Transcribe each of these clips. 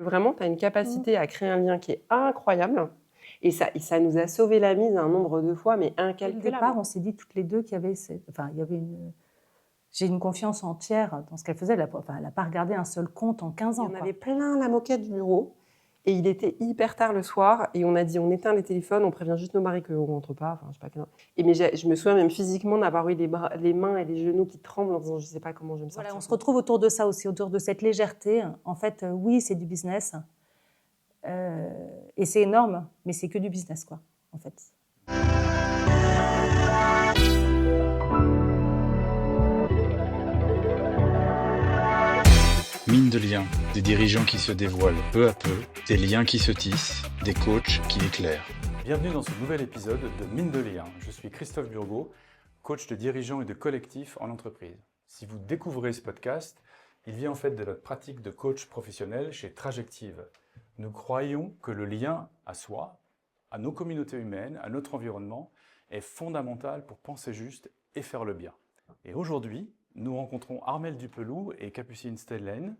Vraiment, tu as une capacité à créer un lien qui est incroyable. Et ça nous a sauvé la mise un nombre de fois, mais Dès incalculable. le départ, on s'est dit toutes les deux qu'il y avait... il y avait une... J'ai une confiance entière dans ce qu'elle faisait. Elle n'a pas regardé un seul compte en 15 ans. Il y en avait plein la moquette du bureau. Et il était hyper tard le soir. Et on a dit, on éteint les téléphones, on prévient juste nos maris qu'on ne rentre pas. Enfin, je sais pas. Mais je me souviens même physiquement d'avoir eu les mains et les genoux qui tremblent en disant, je ne sais pas comment je vais me sortir. Voilà, on se retrouve autour de ça aussi, autour de cette légèreté. En fait, oui, c'est du business. Et c'est énorme, mais c'est que du business, quoi, en fait. Mine de liens, des dirigeants qui se dévoilent peu à peu, des liens qui se tissent, des coachs qui éclairent. Bienvenue dans ce nouvel épisode de Mine de liens. Je suis Christophe Burgot, coach de dirigeants et de collectifs en entreprise. Si vous découvrez ce podcast, il vient en fait de notre pratique de coach professionnel chez Trajective. Nous croyons que le lien à soi, à nos communautés humaines, à notre environnement, est fondamental pour penser juste et faire le bien. Et aujourd'hui, nous rencontrons Armelle Dupelou et Capucine Steinlen.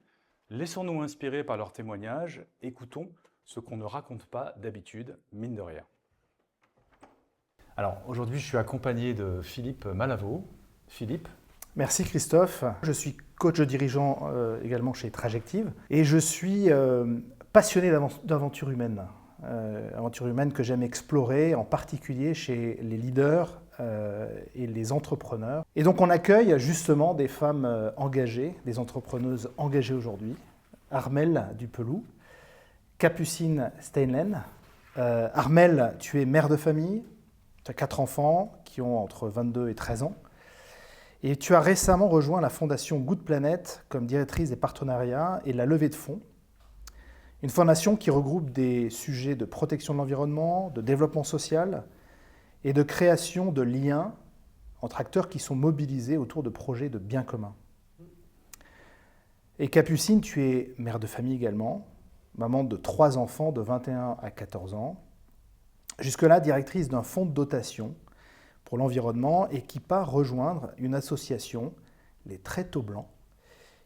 Laissons-nous inspirer par leurs témoignages, écoutons ce qu'on ne raconte pas d'habitude, mine de rien. Alors aujourd'hui, je suis accompagné de Philippe Malavaux. Philippe. Merci Christophe. Je suis coach de dirigeant également chez Trajective et je suis passionné d'aventure humaine. Aventure humaine que j'aime explorer, en particulier chez les leaders et les entrepreneurs. Et donc on accueille justement des femmes engagées, des entrepreneuses engagées aujourd'hui. Armelle Dupelou, Capucine Steinlen. Armelle, tu es mère de famille, tu as 4 enfants qui ont entre 22 et 13 ans. Et tu as récemment rejoint la fondation Good Planet comme directrice des partenariats et de la levée de fonds. Une fondation qui regroupe des sujets de protection de l'environnement, de développement social et de création de liens entre acteurs qui sont mobilisés autour de projets de bien commun. Et Capucine, tu es mère de famille également, maman de 3 enfants de 21 à 14 ans, jusque-là directrice d'un fonds de dotation pour l'environnement et qui part rejoindre une association, les Tréteaux Blancs,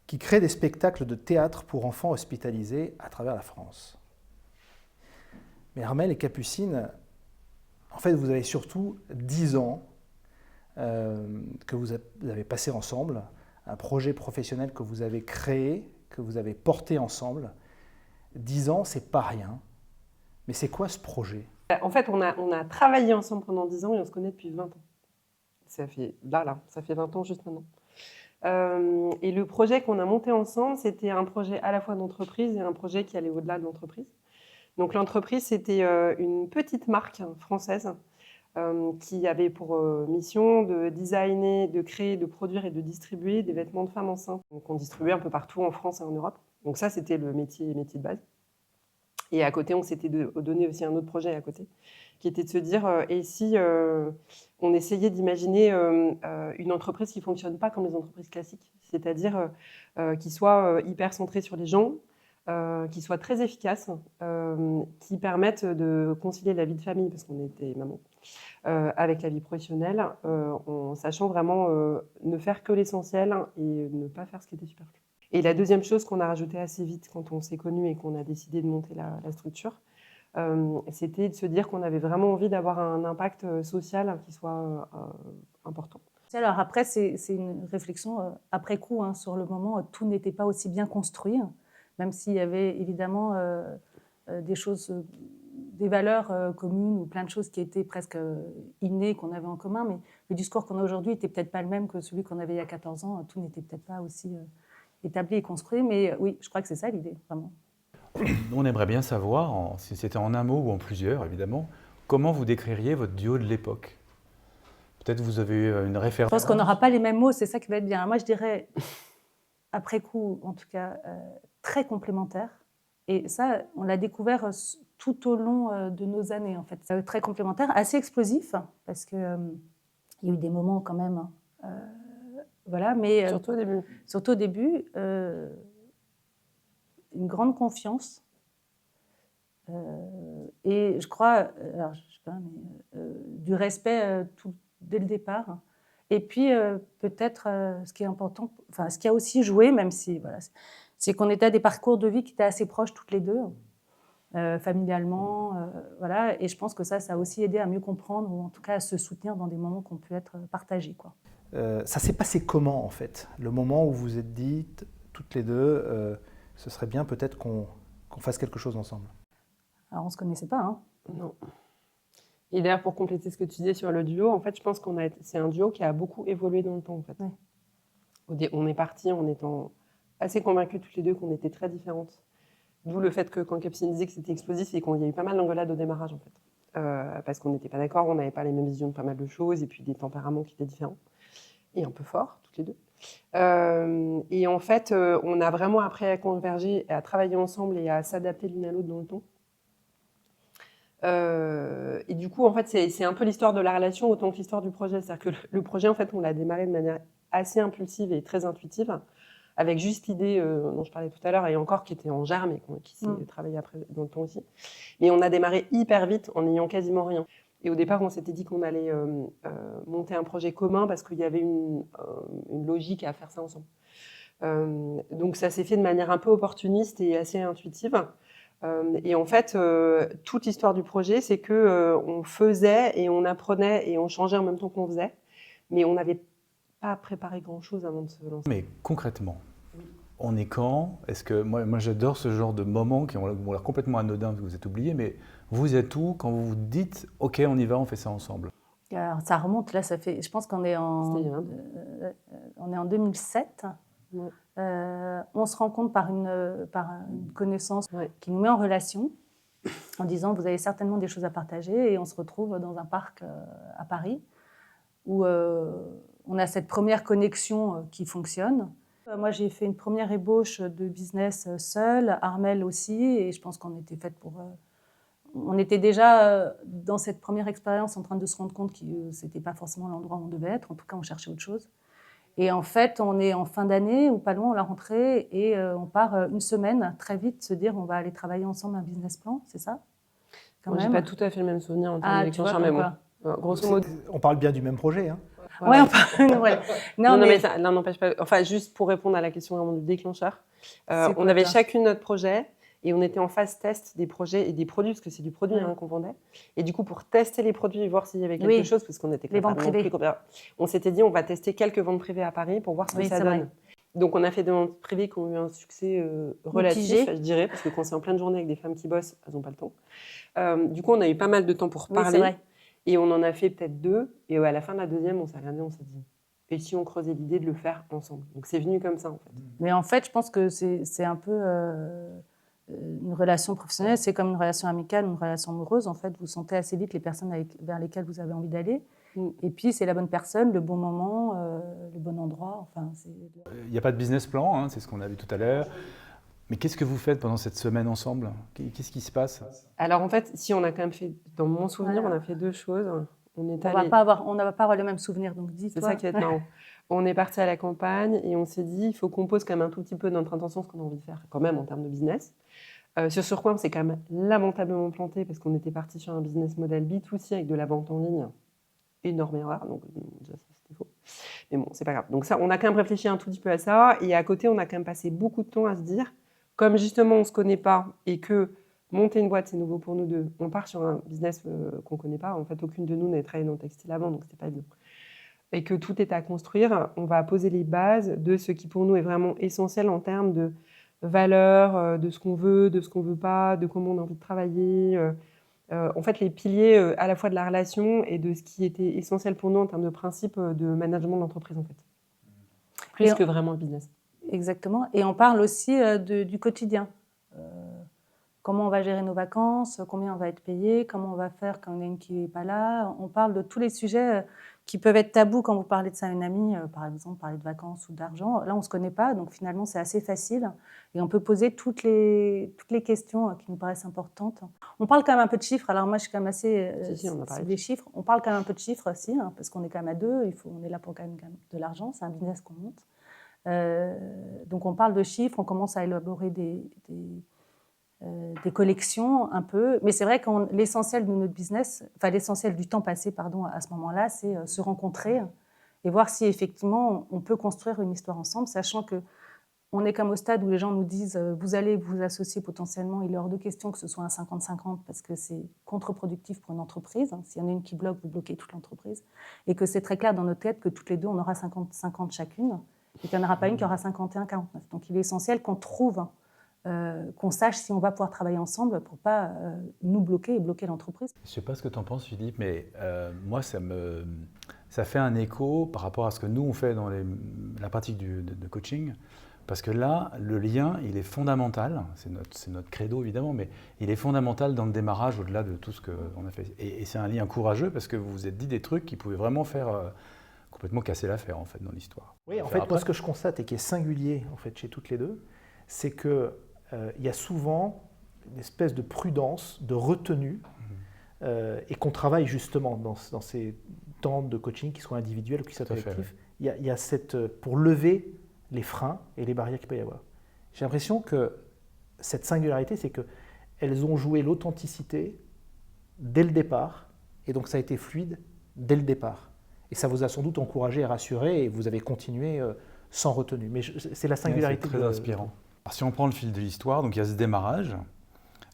qui crée des spectacles de théâtre pour enfants hospitalisés à travers la France. Mais Armelle et Capucine, en fait, vous avez surtout 10 ans que vous avez passé ensemble, un projet professionnel que vous avez créé, que vous avez porté ensemble. 10 ans, c'est pas rien. Mais c'est quoi ce projet ? En fait, on a travaillé ensemble pendant 10 ans et on se connaît depuis 20 ans. Ça fait 20 ans juste maintenant. Et le projet qu'on a monté ensemble, c'était un projet à la fois d'entreprise et un projet qui allait au-delà de l'entreprise. Donc l'entreprise, c'était une petite marque française qui avait pour mission de designer, de créer, de produire et de distribuer des vêtements de femmes enceintes. Donc on distribuait un peu partout en France et en Europe. Donc ça, c'était le métier de base. Et à côté, on s'était donné aussi un autre projet à côté, qui était de se dire, et si on essayait d'imaginer une entreprise qui ne fonctionne pas comme les entreprises classiques, c'est-à-dire qui soit hyper centrée sur les gens, qui soit très efficace, qui permette de concilier la vie de famille, parce qu'on était maman, avec la vie professionnelle, en sachant vraiment ne faire que l'essentiel et ne pas faire ce qui était superflu. Et la deuxième chose qu'on a rajoutée assez vite quand on s'est connus et qu'on a décidé de monter la structure, c'était de se dire qu'on avait vraiment envie d'avoir un impact social qui soit important. Alors après, c'est une réflexion après coup. Sur le moment, tout n'était pas aussi bien construit, même s'il y avait évidemment des choses, des valeurs communes ou plein de choses qui étaient presque innées, qu'on avait en commun. Mais le discours qu'on a aujourd'hui n'était peut-être pas le même que celui qu'on avait il y a 14 ans. Tout n'était peut-être pas aussi établi et construit. Mais oui, je crois que c'est ça l'idée, vraiment. On aimerait bien savoir, si c'était en un mot ou en plusieurs évidemment, comment vous décririez votre duo de l'époque ? Peut-être vous avez une référence. Je pense qu'on n'aura pas les mêmes mots, c'est ça qui va être bien. Moi, je dirais, après coup, en tout cas, très complémentaire. Et ça, on l'a découvert tout au long de nos années, en fait. Très complémentaire, assez explosif, parce qu'il y a eu des moments quand même. Voilà, mais Surtout au début. Surtout au début, une grande confiance. Et je crois, alors, je sais pas, mais, du respect dès le départ. Et puis, peut-être, ce qui est important, enfin, ce qui a aussi joué, même si voilà, c'est qu'on était à des parcours de vie qui étaient assez proches toutes les deux, familialement, voilà. Et je pense que ça a aussi aidé à mieux comprendre, ou en tout cas à se soutenir dans des moments qui ont pu être partagés, quoi. Ça s'est passé comment, en fait, le moment où vous vous êtes dites, toutes les deux, ce serait bien peut-être qu'on fasse quelque chose ensemble? Alors, on ne se connaissait pas, hein. Non. Et d'ailleurs, pour compléter ce que tu disais sur le duo, en fait, je pense c'est un duo qui a beaucoup évolué dans le temps, en fait. Ouais. On est partis en étant assez convaincus toutes les deux qu'on était très différentes. D'où le fait que quand Capucine disait que c'était explosif, et qu'il y a eu pas mal d'engueulades au démarrage, en fait. Parce qu'on n'était pas d'accord, on n'avait pas les mêmes visions de pas mal de choses, et puis des tempéraments qui étaient différents, et un peu forts, toutes les deux. Et en fait, on a vraiment appris à converger, à travailler ensemble et à s'adapter l'une à l'autre dans le temps. Et du coup, en fait, c'est un peu l'histoire de la relation autant que l'histoire du projet. C'est-à-dire que le projet, en fait, on l'a démarré de manière assez impulsive et très intuitive, avec juste l'idée dont je parlais tout à l'heure, et encore qui était en germe et qui s'est travaillée après dans le temps aussi. Mais on a démarré hyper vite en n'ayant quasiment rien. Et au départ, on s'était dit qu'on allait monter un projet commun parce qu'il y avait une logique à faire ça ensemble. Donc ça s'est fait de manière un peu opportuniste et assez intuitive. Et en fait, toute l'histoire du projet, c'est que on faisait et on apprenait et on changeait en même temps qu'on faisait, mais on n'avait pas préparé grand-chose avant de se lancer. Mais concrètement, on est quand? Est-ce que moi j'adore ce genre de moments qui ont l'air complètement anodins, vous êtes oubliés, mais vous êtes où quand vous vous dites « Ok, on y va, on fait ça ensemble ». Alors, ça remonte, là, je pense qu'on est en 2007. Ouais. On se rencontre par une connaissance qui nous met en relation en disant vous avez certainement des choses à partager, et on se retrouve dans un parc à Paris où on a cette première connexion qui fonctionne. Moi, j'ai fait une première ébauche de business seule, Armelle aussi, et je pense qu'on était faites pour... on était déjà dans cette première expérience en train de se rendre compte que ce n'était pas forcément l'endroit où on devait être. En tout cas, on cherchait autre chose. Et en fait, on est en fin d'année, ou pas loin, on la rentrée, et on part une semaine, très vite, se dire on va aller travailler ensemble un business plan, c'est ça? Moi, j'ai pas tout à fait le même souvenir en termes de déclencheur, mais bon, grosso modo. On parle bien du même projet, hein? Ouais, on parle... ouais. Non, mais ça n'empêche pas... Enfin, juste pour répondre à la question vraiment du déclencheur, on avait chacune notre projet, et on était en phase test des projets et des produits, parce que c'est du produit qu'on vendait. Et du coup, pour tester les produits et voir s'il y avait quelque chose, parce qu'on était les ventes privées. On s'était dit, on va tester quelques ventes privées à Paris pour voir ce que ça donne. Vrai. Donc, on a fait des ventes privées qui ont eu un succès relatif, je dirais, parce que quand c'est en pleine journée avec des femmes qui bossent, elles n'ont pas le temps. Du coup, on a eu pas mal de temps pour parler. Vrai. Et on en a fait peut-être 2. Et à la fin de la deuxième, on s'est regardé, on s'est dit, et si on creusait l'idée de le faire ensemble? Donc, c'est venu comme ça, en fait. Mais en fait, je pense que c'est un peu... une relation professionnelle, c'est comme une relation amicale, une relation amoureuse. En fait, vous sentez assez vite les personnes vers lesquelles vous avez envie d'aller. Et puis, c'est la bonne personne, le bon moment, le bon endroit. Enfin, il n'y a pas de business plan, hein, c'est ce qu'on a vu tout à l'heure. Mais qu'est-ce que vous faites pendant cette semaine ensemble? Qu'est-ce qui se passe? Alors, en fait, si on a quand même fait, dans mon souvenir, on a fait 2 choses. On ne va pas avoir le même souvenir, donc dis-toi. C'est ça qui est marrant. On est parti à la campagne et on s'est dit, il faut qu'on pose quand même un tout petit peu notre intention, ce qu'on a envie de faire quand même en termes de business. Sur quoi on s'est quand même lamentablement planté parce qu'on était parti sur un business model B2C avec de la vente en ligne. Énorme erreur, donc déjà ça c'était faux. Mais bon, c'est pas grave. Donc ça, on a quand même réfléchi un tout petit peu à ça, et à côté, on a quand même passé beaucoup de temps à se dire, comme justement on se connaît pas et que monter une boîte c'est nouveau pour nous deux, on part sur un business qu'on connaît pas. En fait, aucune de nous n'avait travaillé dans le textile avant, donc c'était pas évident. Et que tout est à construire, on va poser les bases de ce qui pour nous est vraiment essentiel en termes de valeurs, de ce qu'on veut pas, de comment on a envie de travailler. En fait, les piliers à la fois de la relation et de ce qui était essentiel pour nous en termes de principe de management de l'entreprise, en fait. Plus que vraiment le business. Exactement. Et on parle aussi du quotidien. Comment on va gérer nos vacances, combien on va être payé, comment on va faire quand il y en a une qui n'est pas là. On parle de tous les sujets qui peuvent être tabous quand vous parlez de ça à une amie, par exemple, parler de vacances ou d'argent. Là, on ne se connaît pas, donc finalement, c'est assez facile. Et on peut poser toutes les questions qui nous paraissent importantes. On parle quand même un peu de chiffres. Alors moi, je suis quand même assez des chiffres. On parle quand même un peu de chiffres aussi, parce qu'on est quand même à 2. On est là pour gagner de l'argent. C'est un business qu'on monte. Donc on parle de chiffres, on commence à élaborer des collections un peu, mais c'est vrai que l'essentiel de notre business, enfin l'essentiel du temps passé, à ce moment-là, c'est se rencontrer et voir si effectivement on peut construire une histoire ensemble, sachant que on est comme au stade où les gens nous disent vous allez vous associer potentiellement, il est hors de question que ce soit un 50-50 parce que c'est contre-productif pour une entreprise. S'il y en a une qui bloque, vous bloquez toute l'entreprise. Et que c'est très clair dans notre tête que toutes les deux, on aura 50-50 chacune et qu'il n'y en aura pas une qui aura 51-49. Donc il est essentiel qu'on trouve, qu'on sache si on va pouvoir travailler ensemble pour ne pas nous bloquer et bloquer l'entreprise. Je ne sais pas ce que tu en penses, Philippe, mais moi, ça fait un écho par rapport à ce que nous, on fait dans la pratique de coaching. Parce que là, le lien, il est fondamental, c'est notre credo évidemment, mais il est fondamental dans le démarrage au-delà de tout ce qu'on a fait. Et c'est un lien courageux parce que vous vous êtes dit des trucs qui pouvaient vraiment faire complètement casser l'affaire en fait dans l'histoire. Oui, en fait, moi ce que je constate et qui est singulier en fait chez toutes les deux, c'est qu'il y a souvent une espèce de prudence, de retenue, et qu'on travaille justement dans ces temps de coaching qui soient individuels ou qui soient collectifs. Il y a pour lever les freins et les barrières qu'il peut y avoir. J'ai l'impression que cette singularité, c'est qu'elles ont joué l'authenticité dès le départ, et donc ça a été fluide dès le départ. Et ça vous a sans doute encouragé et rassuré, et vous avez continué sans retenue. Mais c'est la singularité. C'est très inspirant. Alors, si on prend le fil de l'histoire, donc il y a ce démarrage,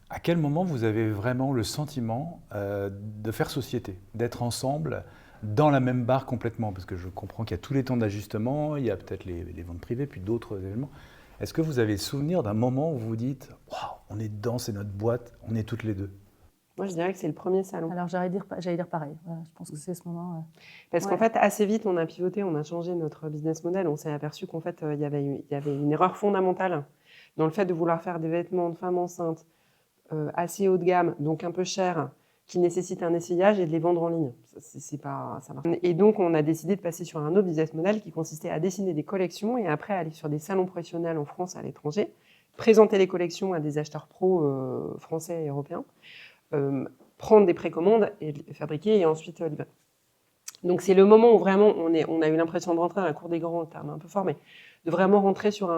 à quel moment vous avez vraiment le sentiment de faire société, d'être ensemble dans la même barre complètement, parce que je comprends qu'il y a tous les temps d'ajustement, il y a peut-être les ventes privées, puis d'autres événements. Est-ce que vous avez le souvenir d'un moment où vous vous dites « Waouh, on est dedans, c'est notre boîte, on est toutes les deux ». Moi, je dirais que c'est le premier salon. Alors j'allais dire pareil, voilà, je pense que c'est ce moment. Parce qu'en fait, assez vite, on a pivoté, on a changé notre business model, on s'est aperçu qu'en fait, il y avait une erreur fondamentale dans le fait de vouloir faire des vêtements de femmes enceintes assez haut de gamme, donc un peu chers, qui nécessitent un essayage et de les vendre en ligne. Ça marche. Et donc, on a décidé de passer sur un autre business model qui consistait à dessiner des collections et après aller sur des salons professionnels en France, à l'étranger, présenter les collections à des acheteurs pro français et européens, prendre des précommandes et les fabriquer et ensuite livrer. Donc, c'est le moment où vraiment on a eu l'impression de rentrer dans la cour des grands, terme un peu fort, mais de vraiment rentrer sur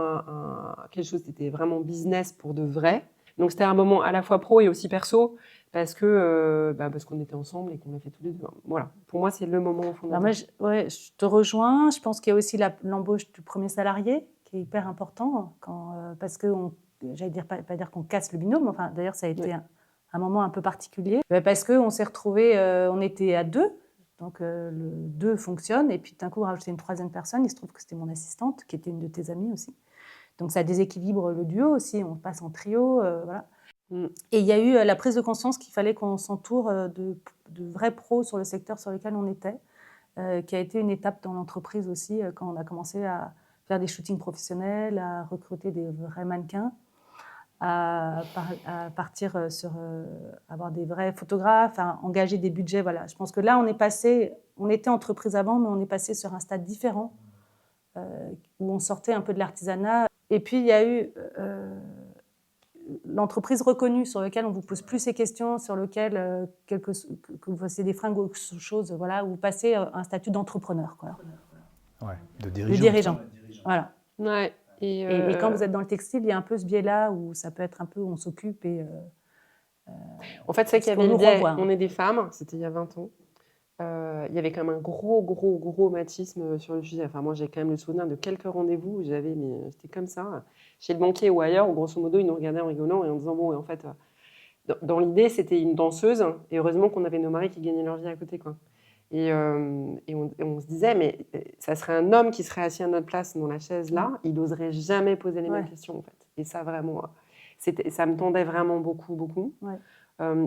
quelque chose qui était vraiment business pour de vrai. Donc, c'était un moment à la fois pro et aussi perso, parce qu'on était ensemble et qu'on l'a fait tous les deux. Voilà, pour moi, c'est le moment fondamental. Alors moi, je te rejoins. Je pense qu'il y a aussi l'embauche du premier salarié, qui est hyper important, parce que, j'allais pas dire qu'on casse le binôme, enfin, d'ailleurs, ça a été un moment un peu particulier, parce qu'on s'est retrouvés, on était à deux, donc le deux fonctionne, et puis d'un coup, on a rajouté une troisième personne, il se trouve que c'était mon assistante, qui était une de tes amies aussi. Donc ça déséquilibre le duo aussi, on passe en trio, voilà. Et il y a eu la prise de conscience qu'il fallait qu'on s'entoure de vrais pros sur le secteur sur lequel on était, qui a été une étape dans l'entreprise aussi, quand on a commencé à faire des shootings professionnels, à recruter des vrais mannequins, à partir sur avoir des vrais photographes, à engager des budgets. Voilà. Je pense que là, on était entreprise avant, mais on est passé sur un stade différent, où on sortait un peu de l'artisanat. Et puis, il y a eu l'entreprise reconnue sur laquelle on ne vous pose plus ces questions, sur laquelle que vous fassiez des fringues ou autre chose, voilà, où vous passez un statut d'entrepreneur. Quoi. Ouais, de dirigeant. Voilà. Ouais. Et quand vous êtes dans le textile, il y a un peu ce biais-là où ça peut être un peu où on s'occupe. En fait, c'est qu'il y avait une biais. On est des femmes, c'était il y a 20 ans. Il y avait quand même un gros machisme sur le sujet. Enfin, moi, j'ai quand même le souvenir de quelques rendez-vous où c'était comme ça, chez le banquier ou ailleurs, où grosso modo, ils nous regardaient en rigolant et en disant, bon, et en fait, dans l'idée, c'était une danseuse, et heureusement qu'on avait nos maris qui gagnaient leur vie à côté, quoi. Et on se disait, mais ça serait un homme qui serait assis à notre place dans la chaise là, il n'oserait jamais poser les mêmes questions, en fait. Et ça, vraiment, ça me tendait vraiment beaucoup. Ouais.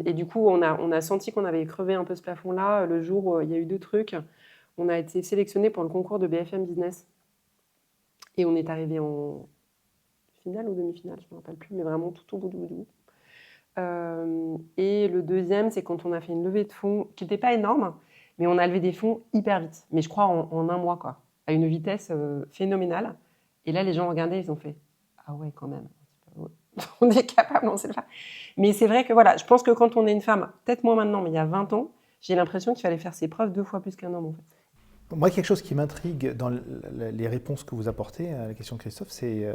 Et du coup, on a senti qu'on avait crevé un peu ce plafond-là le jour où il y a eu 2 trucs. On a été sélectionnés pour le concours de BFM Business. Et on est arrivé en finale ou demi-finale, je ne me rappelle plus, mais vraiment tout au bout. Et le deuxième, c'est quand on a fait une levée de fonds qui n'était pas énorme, mais on a levé des fonds hyper vite. Mais je crois en un mois, quoi, à une vitesse phénoménale. Et là, les gens regardaient, ils ont fait « Ah ouais, quand même, on est capable, on sait le faire ». Mais c'est vrai que voilà, je pense que quand on est une femme, peut-être moins maintenant, mais il y a 20 ans, j'ai l'impression qu'il fallait faire ses preuves 2 fois plus qu'un homme, en fait. Moi, quelque chose qui m'intrigue dans les réponses que vous apportez à la question de Christophe, c'est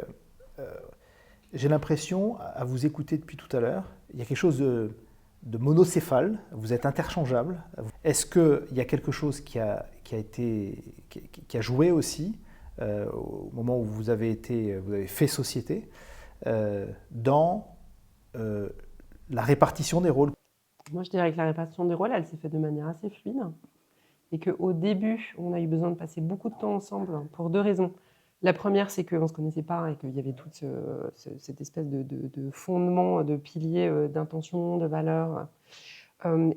j'ai l'impression, à vous écouter depuis tout à l'heure, il y a quelque chose de monocéphale, vous êtes interchangeables. Est-ce qu'il y a quelque chose qui a joué aussi au moment où vous avez fait société, dans la répartition des rôles? Moi, je dirais que la répartition des rôles, elle s'est faite de manière assez fluide. Et qu'au début, on a eu besoin de passer beaucoup de temps ensemble pour 2 raisons. La première, c'est qu'on ne se connaissait pas et qu'il y avait toute cette espèce de fondement, de pilier d'intention, de valeurs.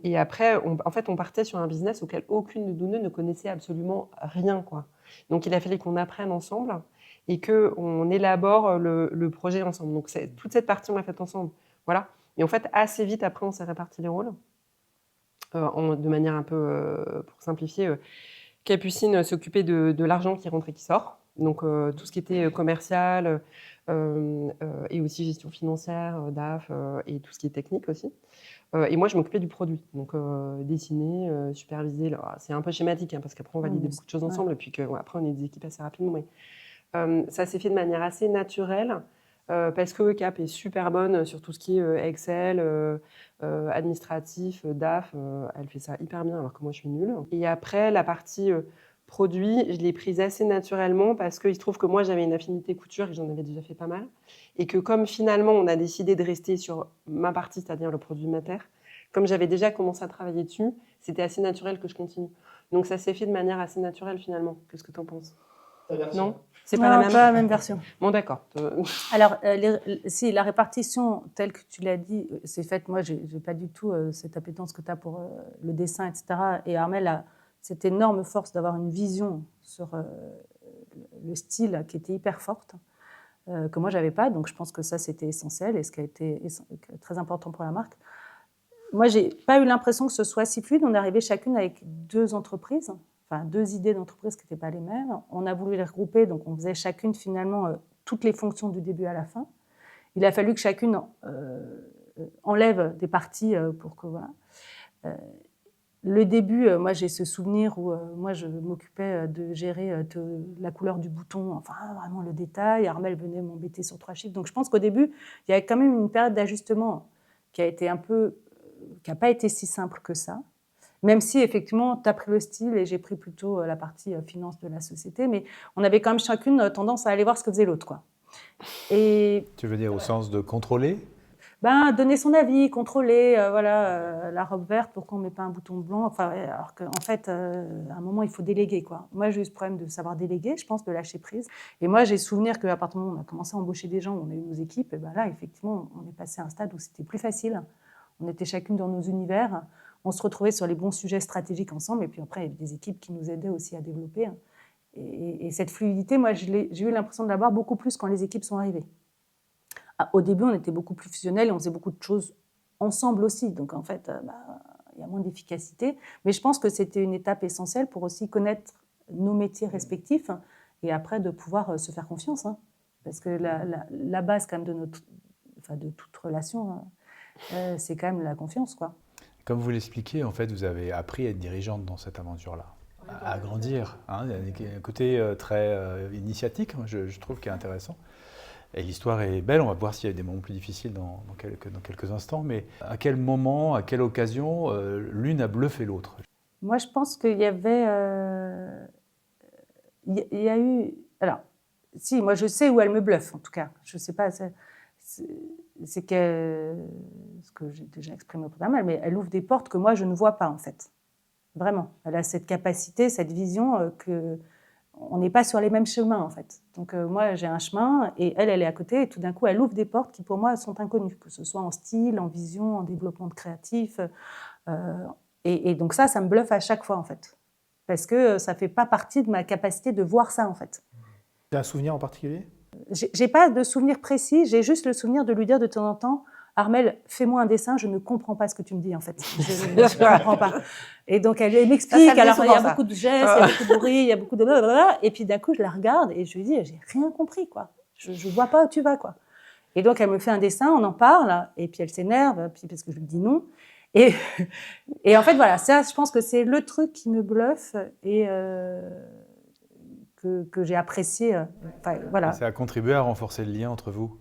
Et après, en fait, on partait sur un business auquel aucune de nous deux ne connaissait absolument rien, quoi. Donc, il a fallu qu'on apprenne ensemble et qu'on élabore le projet ensemble. Donc, toute cette partie, on l'a faite ensemble. Voilà. Et en fait, assez vite, après, on s'est réparti les rôles. De manière un peu, pour simplifier, Capucine s'occupait de l'argent qui rentre et qui sort. Donc, tout ce qui était commercial et aussi gestion financière, DAF et tout ce qui est technique aussi. Et moi, je m'occupais du produit. Donc, dessiner, superviser. C'est un peu schématique parce qu'après, on validait beaucoup de choses ensemble et puis après, on est des équipes assez rapidement. Mais ça s'est fait de manière assez naturelle. Parce que Cap est super bonne sur tout ce qui est Excel, administratif, DAF. Elle fait ça hyper bien alors que moi je suis nulle. Et après, la partie produit, je l'ai prise assez naturellement parce qu'il se trouve que moi j'avais une affinité couture et j'en avais déjà fait pas mal. Et que comme finalement on a décidé de rester sur ma partie, c'est-à-dire le produit mater, comme j'avais déjà commencé à travailler dessus, c'était assez naturel que je continue. Donc ça s'est fait de manière assez naturelle finalement. Qu'est-ce que tu en penses ? Non ? C'est pas la même? Pas la même version. Bon, d'accord. Alors, si la répartition, telle que tu l'as dit, c'est faite. Moi, j'ai pas du tout cette appétence que tu as pour le dessin, etc. Et Armelle a cette énorme force d'avoir une vision sur le style qui était hyper forte, que moi, j'avais pas. Donc, je pense que ça, c'était essentiel et ce qui a été très important pour la marque. Moi, j'ai pas eu l'impression que ce soit si fluide. On est arrivé chacune avec 2 entreprises. Enfin, 2 idées d'entreprise qui n'étaient pas les mêmes. On a voulu les regrouper, donc on faisait chacune finalement toutes les fonctions du début à la fin. Il a fallu que chacune enlève des parties pour que voilà. Le début, moi j'ai ce souvenir où moi je m'occupais de gérer la couleur du bouton, enfin vraiment le détail. Armelle venait m'embêter sur 3 chiffres. Donc je pense qu'au début, il y avait quand même une période d'ajustement qui a été qui n'a pas été si simple que ça. Même si, effectivement, tu as pris le style et j'ai pris plutôt la partie finance de la société. Mais on avait quand même chacune tendance à aller voir ce que faisait l'autre, quoi. Et, Tu veux dire au sens de contrôler? Donner son avis, contrôler, la robe verte, pourquoi on ne met pas un bouton blanc, enfin, alors qu'en fait, à un moment, il faut déléguer, quoi. Moi, j'ai eu ce problème de savoir déléguer, je pense, de lâcher prise. Et moi, j'ai souvenir qu'à partir du moment où on a commencé à embaucher des gens, où on a eu nos équipes, et là, effectivement, on est passé à un stade où c'était plus facile. On était chacune dans nos univers. On se retrouvait sur les bons sujets stratégiques ensemble. Et puis après, il y avait des équipes qui nous aidaient aussi à développer. Et cette fluidité, moi, j'ai eu l'impression de l'avoir beaucoup plus quand les équipes sont arrivées. Au début, on était beaucoup plus fusionnels et on faisait beaucoup de choses ensemble aussi. Donc, en fait, il y a moins d'efficacité. Mais je pense que c'était une étape essentielle pour aussi connaître nos métiers respectifs et après de pouvoir se faire confiance. Parce que la base quand même de toute relation, c'est quand même la confiance, quoi. Comme vous l'expliquez, en fait, vous avez appris à être dirigeante dans cette aventure-là, à grandir. Il y a un côté très initiatique, je trouve, qui est intéressant. Et l'histoire est belle, on va voir s'il y a des moments plus difficiles dans quelques instants. Mais à quel moment, à quelle occasion, l'une a bluffé l'autre? Moi, je pense qu'il y avait... il y a eu... Alors, si, moi, je sais où elle me bluffe, en tout cas. Je ne sais pas... C'est ce que j'ai déjà exprimé pas mal, mais elle ouvre des portes que moi, je ne vois pas, en fait. Vraiment. Elle a cette capacité, cette vision qu'on n'est pas sur les mêmes chemins, en fait. Donc, moi, j'ai un chemin, et elle est à côté, et tout d'un coup, elle ouvre des portes qui, pour moi, sont inconnues, que ce soit en style, en vision, en développement de créatif. Et donc ça me bluffe à chaque fois, en fait. Parce que ça ne fait pas partie de ma capacité de voir ça, en fait. Tu as un souvenir en particulier ? J'ai pas de souvenir précis, j'ai juste le souvenir de lui dire de temps en temps « Armelle, fais-moi un dessin, je ne comprends pas ce que tu me dis, en fait. Je ne comprends pas. » Et donc, elle m'explique. Alors, il y a beaucoup de gestes, il y a beaucoup de bruit, il y a beaucoup de blablabla. Et puis, d'un coup, je la regarde et je lui dis « J'ai rien compris, quoi. Je ne vois pas où tu vas, quoi. » Et donc, elle me fait un dessin, on en parle, et puis elle s'énerve, puis parce que je lui dis non. Et en fait, voilà, ça, je pense que c'est le truc qui me bluffe et que j'ai apprécié. Voilà. Ça a contribué à renforcer le lien entre vous.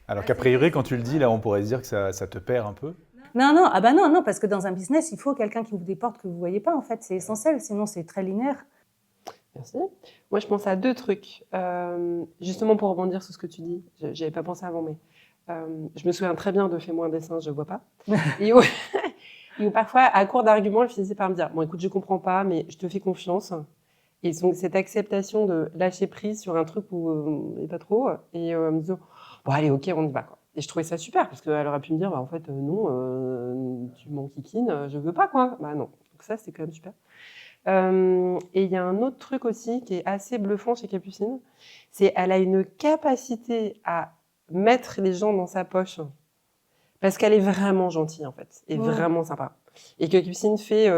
Alors qu'a priori, quand tu le dis, là, on pourrait se dire que ça te perd un peu. Non, parce que dans un business, il faut quelqu'un qui ouvre des portes que vous ne voyez pas, en fait. C'est essentiel, sinon c'est très linéaire. Merci. Moi, je pense à 2 trucs. Justement, pour rebondir sur ce que tu dis, j'avais pas pensé avant, mais je me souviens très bien de Fais-moi un dessin, je vois pas. Et où, et où parfois, à court d'arguments, elle finissait par me dire, bon, écoute, je comprends pas, mais je te fais confiance. Et donc, cette acceptation de lâcher prise sur un truc où et pas trop, et me disant, bon, allez, ok, on y va, quoi. Et je trouvais ça super, parce qu'elle aurait pu me dire, bah, en fait, non, tu m'enquiquines, je veux pas, quoi. Bah non. Donc ça, c'est quand même super. Et il y a un autre truc aussi qui est assez bluffant chez Capucine, c'est elle a une capacité à mettre les gens dans sa poche parce qu'elle est vraiment gentille en fait, et vraiment sympa. Et que Capucine fait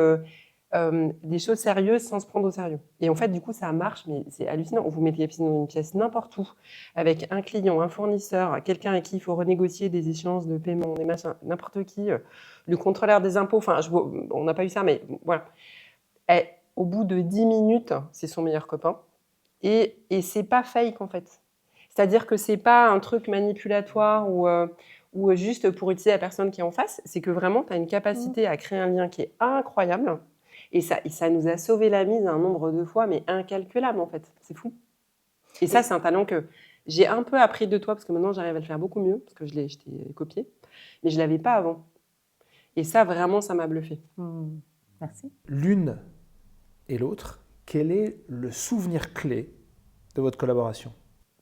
des choses sérieuses sans se prendre au sérieux. Et en fait, du coup, ça marche, mais c'est hallucinant. Vous mettez Capucine dans une pièce n'importe où, avec un client, un fournisseur, quelqu'un avec qui il faut renégocier des échéances de paiement, des machins, n'importe qui, le contrôleur des impôts, enfin, on n'a pas eu ça, mais voilà. Au bout de 10 minutes, c'est son meilleur copain. Et c'est pas fake, en fait. C'est-à-dire que c'est pas un truc manipulatoire ou juste pour utiliser la personne qui est en face. C'est que vraiment, tu as une capacité à créer un lien qui est incroyable. Et ça nous a sauvé la mise un nombre de fois, mais incalculable, en fait. C'est fou. Et ça, c'est un talent que j'ai un peu appris de toi, parce que maintenant, j'arrive à le faire beaucoup mieux, parce que je t'ai copié. Mais je l'avais pas avant. Et ça, vraiment, ça m'a bluffé. Merci. L'une et l'autre, quel est le souvenir clé de votre collaboration?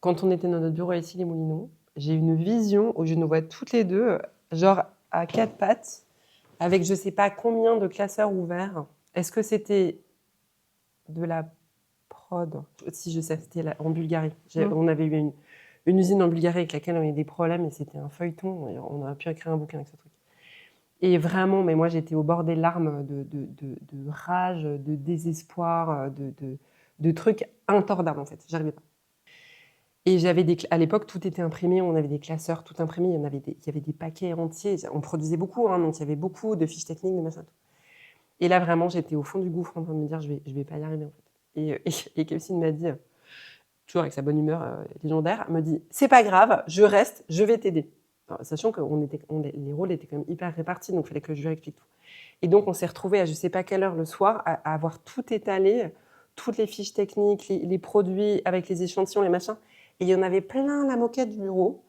Quand on était dans notre bureau ici, les Moulineaux, j'ai une vision où je nous vois toutes les deux, genre à 4 pattes, avec je sais pas combien de classeurs ouverts. Est-ce que c'était de la prod? Si je sais, c'était en Bulgarie. On avait eu une usine en Bulgarie avec laquelle on a eu des problèmes et c'était un feuilleton. Et on aurait pu écrire un bouquin avec ce truc. Et vraiment, mais moi j'étais au bord des larmes de rage, de désespoir, de trucs intordables en fait. J'arrivais pas. Et à l'époque, tout était imprimé, on avait des classeurs tout imprimés, il y avait des paquets entiers. On produisait beaucoup, donc il y avait beaucoup de fiches techniques, de machin. Et là, vraiment, j'étais au fond du gouffre en train de me dire, je vais pas y arriver en fait. Et Capucine m'a dit, toujours avec sa bonne humeur légendaire, me dit, c'est pas grave, je reste, je vais t'aider. Sachant que les rôles étaient quand même hyper répartis, donc il fallait que je lui explique tout. Et donc, on s'est retrouvés à je sais pas quelle heure le soir à avoir tout étalé, toutes les fiches techniques, les produits avec les échantillons, les machins. Et il y en avait plein la moquette du bureau.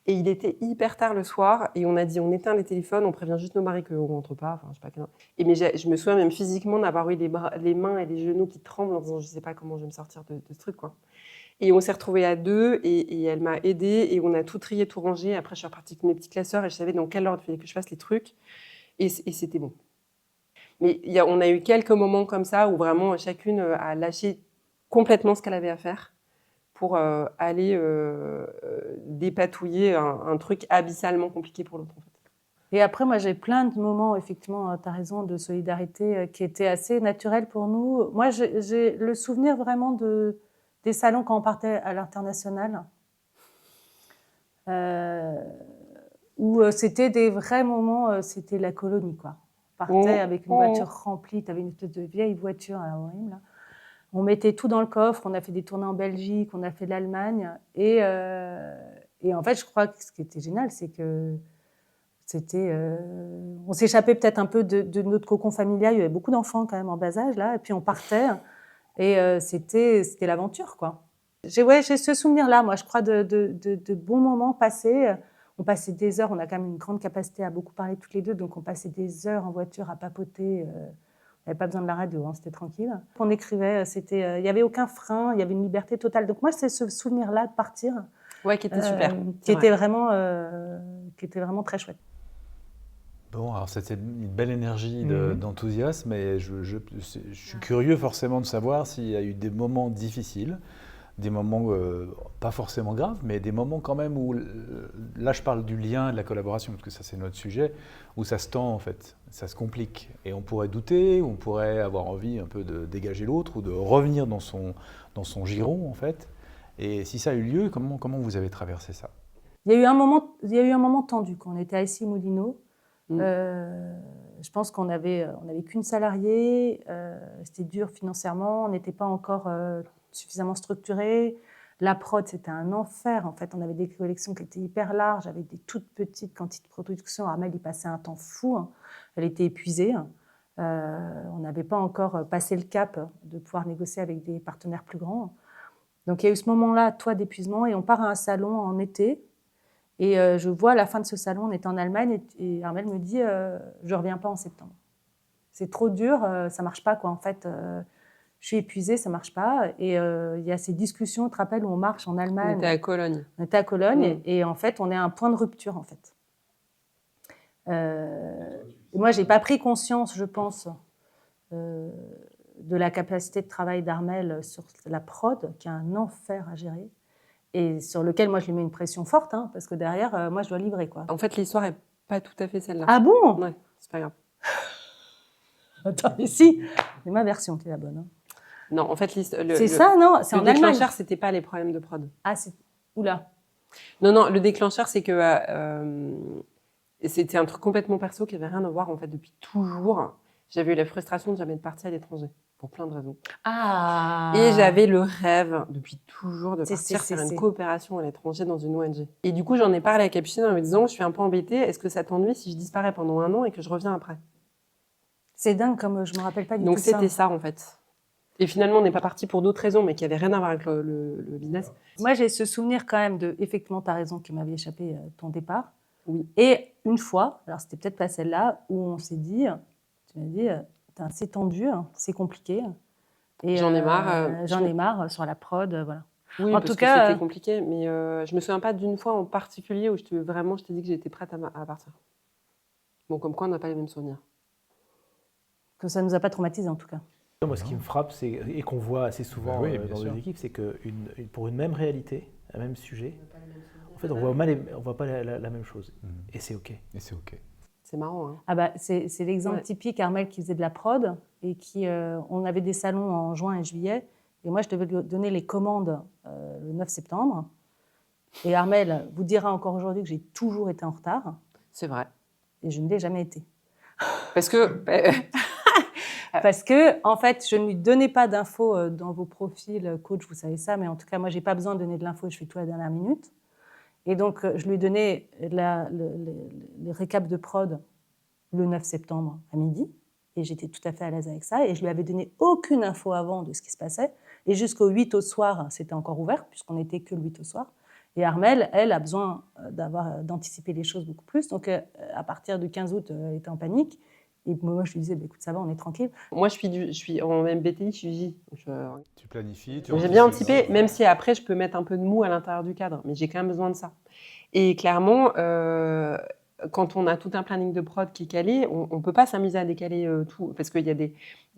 Et il était hyper tard le soir. Et on a dit, on éteint les téléphones, on prévient juste nos maris qu'on ne rentre pas. Enfin, je sais pas quel... Mais je me souviens même physiquement d'avoir eu les mains et les genoux qui tremblent en disant, je sais pas comment je vais me sortir de ce truc, quoi. Et on s'est retrouvés à 2 et elle m'a aidée et on a tout trié, tout rangé. Après, je suis repartie avec mes petits classeurs et je savais dans quel ordre il fallait que je fasse les trucs. Et c'était bon. Mais on a eu quelques moments comme ça où vraiment chacune a lâché complètement ce qu'elle avait à faire pour aller dépatouiller un truc abyssalement compliqué pour l'autre. En fait. Et après, moi, j'ai plein de moments, effectivement, tu as raison, de solidarité qui étaient assez naturels pour nous. Moi, j'ai le souvenir vraiment des salons quand on partait à l'international, où c'était des vrais moments, c'était la colonie, quoi. On partait avec une voiture remplie, tu avais une espèce de vieille voiture horrible, là. On mettait tout dans le coffre, on a fait des tournées en Belgique, on a fait l'Allemagne. Et en fait, je crois que ce qui était génial, c'est que on s'échappait peut-être un peu de notre cocon familial. Il y avait beaucoup d'enfants quand même en bas âge, là. Et puis on partait. Et c'était l'aventure, quoi. J'ai ce souvenir-là, moi, je crois, de bons moments passés. On passait des heures, on a quand même une grande capacité à beaucoup parler toutes les deux, donc on passait des heures en voiture à papoter. Il n'y avait pas besoin de la radio, c'était tranquille. On écrivait, il n'y avait aucun frein, il y avait une liberté totale. Donc moi, c'est ce souvenir-là de partir, qui était super, qui était vraiment très chouette. Bon, alors c'était une belle énergie d'enthousiasme, et je suis curieux forcément de savoir s'il y a eu des moments difficiles, des moments pas forcément graves, mais des moments quand même où, là je parle du lien et de la collaboration, parce que ça c'est notre sujet, où ça se tend en fait, ça se complique. Et on pourrait douter, on pourrait avoir envie un peu de dégager l'autre, ou de revenir dans son giron en fait. Et si ça a eu lieu, comment vous avez traversé ça? Il y a eu un moment tendu quand on était à Issy-Moulineaux. Je pense qu'on avait qu'une salariée, c'était dur financièrement, on n'était pas encore suffisamment structuré. La prod, c'était un enfer. En fait, on avait des collections qui étaient hyper larges, avec des toutes petites quantités de production. Armelle, il passait un temps fou. Elle était épuisée. On n'avait pas encore passé le cap de pouvoir négocier avec des partenaires plus grands. Donc, il y a eu ce moment-là, d'épuisement, et on part à un salon en été. Et je vois à la fin de ce salon, on était en Allemagne, et Armelle me dit je ne reviens pas en septembre. C'est trop dur, ça ne marche pas, quoi. En fait, je suis épuisée, ça ne marche pas. Et il y a ces discussions, tu te rappelles, où on marche en Allemagne. On était à Cologne. On était à Cologne, et en fait, on est à un point de rupture, en fait. Moi, je n'ai pas pris conscience, je pense, de la capacité de travail d'Armelle sur la prod, qui est un enfer à gérer, et sur lequel, moi, je lui mets une pression forte, hein, parce que derrière, moi, je dois livrer, quoi. En fait, l'histoire n'est pas tout à fait celle-là. Ah bon? Ouais, c'est pas grave. Attends, mais si, c'est ma version qui est la bonne. Hein. Non, en fait, c'est ça, non? C'est le en Allemagne. Le déclencheur, c'était pas les problèmes de prod. Ah, c'est... Oula. Non, le déclencheur, c'est que c'était un truc complètement perso qui avait rien à voir, en fait, depuis toujours. J'avais eu la frustration de jamais être partie à l'étranger, pour plein de raisons. Ah. Et j'avais le rêve, depuis toujours, de partir c'est. faire une coopération à l'étranger dans une ONG. Et du coup, j'en ai parlé à Capucine en me disant, je suis un peu embêtée, est-ce que ça t'ennuie si je disparais pendant 1 an et que je reviens après? C'est dingue, comme je me rappelle pas du tout Donc ça. c'était ça, en fait. Et finalement, on n'est pas parti pour d'autres raisons, mais qui n'avaient rien à voir avec le business. Moi, j'ai ce souvenir quand même de, effectivement, tu as raison, qui m'avait échappé ton départ. Oui. Et une fois, alors c'était peut-être pas celle-là, où on s'est dit, tu m'as dit, c'est tendu, hein, c'est compliqué. Et j'en ai marre. J'en ai marre sur la prod, voilà. Oui, en parce tout que cas, c'était compliqué, mais je me souviens pas d'une fois en particulier où je t'ai dit que j'étais prête à partir. Bon, comme quoi, on n'a pas les mêmes souvenirs. Que ça ne nous a pas traumatisés, en tout cas. Moi, ce qui me frappe, et qu'on voit assez souvent dans les équipes, c'est que pour une même réalité, un même sujet, en fait, on voit pas la même chose. Et c'est OK. C'est marrant, hein. Ah bah, c'est l'exemple typique, Armelle qui faisait de la prod, et on avait des salons en juin et juillet, et moi, je devais lui donner les commandes le 9 septembre. Et Armelle vous dira encore aujourd'hui que j'ai toujours été en retard. C'est vrai. Et je ne l'ai jamais été. Parce que... Parce que, en fait, je ne lui donnais pas d'infos dans vos profils coach, vous savez ça, mais en tout cas, moi, je n'ai pas besoin de donner de l'info, je fais tout à la dernière minute. Et donc, je lui donnais les récaps de prod le 9 septembre à midi, et j'étais tout à fait à l'aise avec ça, et je lui avais donné aucune info avant de ce qui se passait, et jusqu'au 8 au soir, c'était encore ouvert, puisqu'on n'était que le 8 au soir. Et Armelle, elle, a besoin d'anticiper les choses beaucoup plus, donc à partir du 15 août, elle était en panique. Et moi, je lui disais, écoute, ça va, on est tranquille. Moi, je suis en MBTI, je suis J. Tu planifies. J'ai bien anticipé, même si après, je peux mettre un peu de mou à l'intérieur du cadre. Mais j'ai quand même besoin de ça. Et clairement, quand on a tout un planning de prod qui est calé, on ne peut pas s'amuser à décaler tout. Parce qu'il y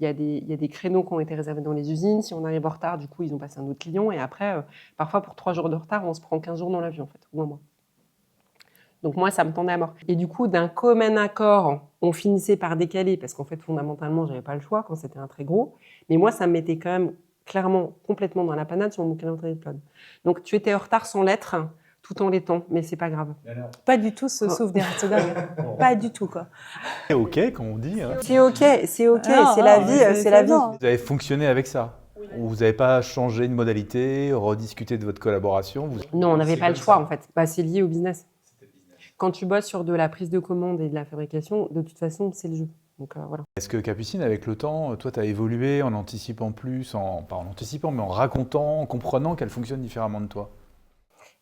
a des créneaux qui ont été réservés dans les usines. Si on arrive en retard, du coup, ils ont passé un autre client. Et après, parfois, pour 3 jours de retard, on se prend 15 jours dans l'avion, en fait, ou un mois. Donc moi, ça me tendait à mort. Et du coup, d'un commun accord, on finissait par décaler, parce qu'en fait, fondamentalement, je n'avais pas le choix quand c'était un très gros. Mais moi, ça me mettait quand même clairement complètement dans la panade sur mon calendrier de prod. Donc tu étais en retard sans l'être, tout en l'étant, mais c'est pas grave. Pas du tout ce souvenir, c'est dingue. Pas du tout, quoi. C'est OK, comme on dit. Hein. C'est OK, c'est la vie, c'est la vie. Vous avez fonctionné avec ça? Vous n'avez pas changé de modalité, rediscuté de votre collaboration? Non, on n'avait pas le choix, en fait. Bah, c'est lié au business. Quand tu bosses sur de la prise de commande et de la fabrication, de toute façon, c'est le jeu. Donc, voilà. Est-ce que Capucine, avec le temps, toi, tu as évolué en anticipant plus, pas en anticipant, mais en racontant, en comprenant qu'elle fonctionne différemment de toi?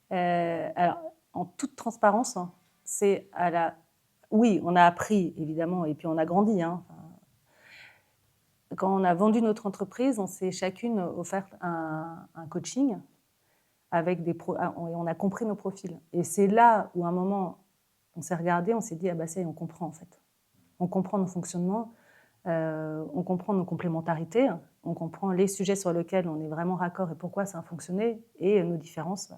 Alors, en toute transparence, hein, c'est à la... Oui, on a appris, évidemment, et puis on a grandi. Hein. Quand on a vendu notre entreprise, on s'est chacune offert un coaching avec on a compris nos profils. Et c'est là où, à un moment, on s'est regardé, on s'est dit, ah bah ça y est, on comprend en fait. On comprend nos fonctionnements, on comprend nos complémentarités, on comprend les sujets sur lesquels on est vraiment raccord et pourquoi ça a fonctionné, et nos différences.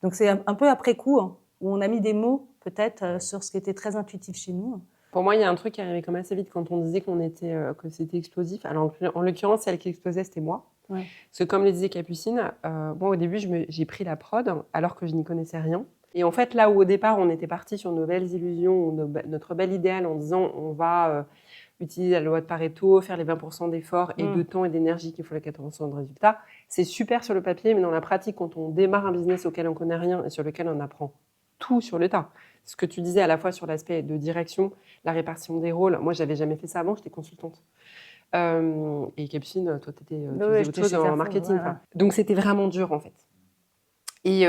Donc c'est un peu après coup, hein, où on a mis des mots peut-être sur ce qui était très intuitif chez nous. Pour moi, il y a un truc qui arrivait comme assez vite quand on disait que c'était explosif. Alors en l'occurrence, celle qui explosait, c'était moi. Ouais. Parce que comme le disait Capucine, moi au début, j'ai pris la prod alors que je n'y connaissais rien. Et en fait, là où au départ, on était parti sur nos belles illusions, notre bel idéal en disant on va utiliser la loi de Pareto, faire les 20% d'efforts et de temps et d'énergie qu'il faut les 80% de résultats, c'est super sur le papier, mais dans la pratique, quand on démarre un business auquel on ne connaît rien et sur lequel on apprend tout sur le tas, ce que tu disais à la fois sur l'aspect de direction, la répartition des rôles. Moi, j'avais jamais fait ça avant, j'étais consultante. Et Capucine, toi, tu faisais autre j'étais chose chez en Carrefour, marketing. ouais, quoi. ouais. Donc, c'était vraiment dur, en fait. Et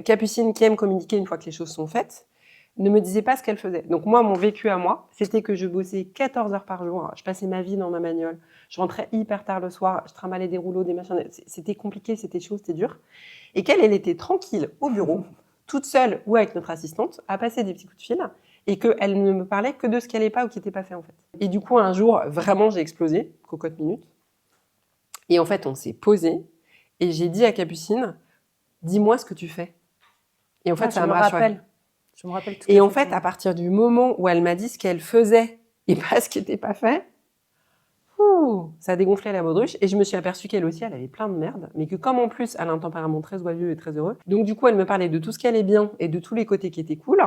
Capucine, qui aime communiquer une fois que les choses sont faites, ne me disait pas ce qu'elle faisait. Donc moi, mon vécu à moi, c'était que je bossais 14 heures par jour. Je passais ma vie dans ma bagnole. Je rentrais hyper tard le soir. Je trimballais des rouleaux, des machins. C'était compliqué, c'était chaud, c'était dur. Et qu'elle, elle était tranquille au bureau, toute seule ou avec notre assistante, à passer des petits coups de fil et qu'elle ne me parlait que de ce qui n'allait pas ou qui n'était pas fait en fait. Et du coup, un jour, vraiment, j'ai explosé, cocotte minute. Et en fait, on s'est posé et j'ai dit à Capucine, dis-moi ce que tu fais. Et en fait, ça m'a rassurée. Je me rappelle tout Et en fait, à partir du moment où elle m'a dit ce qu'elle faisait et pas ce qui n'était pas fait, ça a dégonflé la baudruche. Et je me suis aperçue qu'elle aussi, elle avait plein de merde. Mais que comme en plus, elle a un tempérament très joyeux et très heureux. Donc du coup, elle me parlait de tout ce qui allait bien et de tous les côtés qui étaient cool.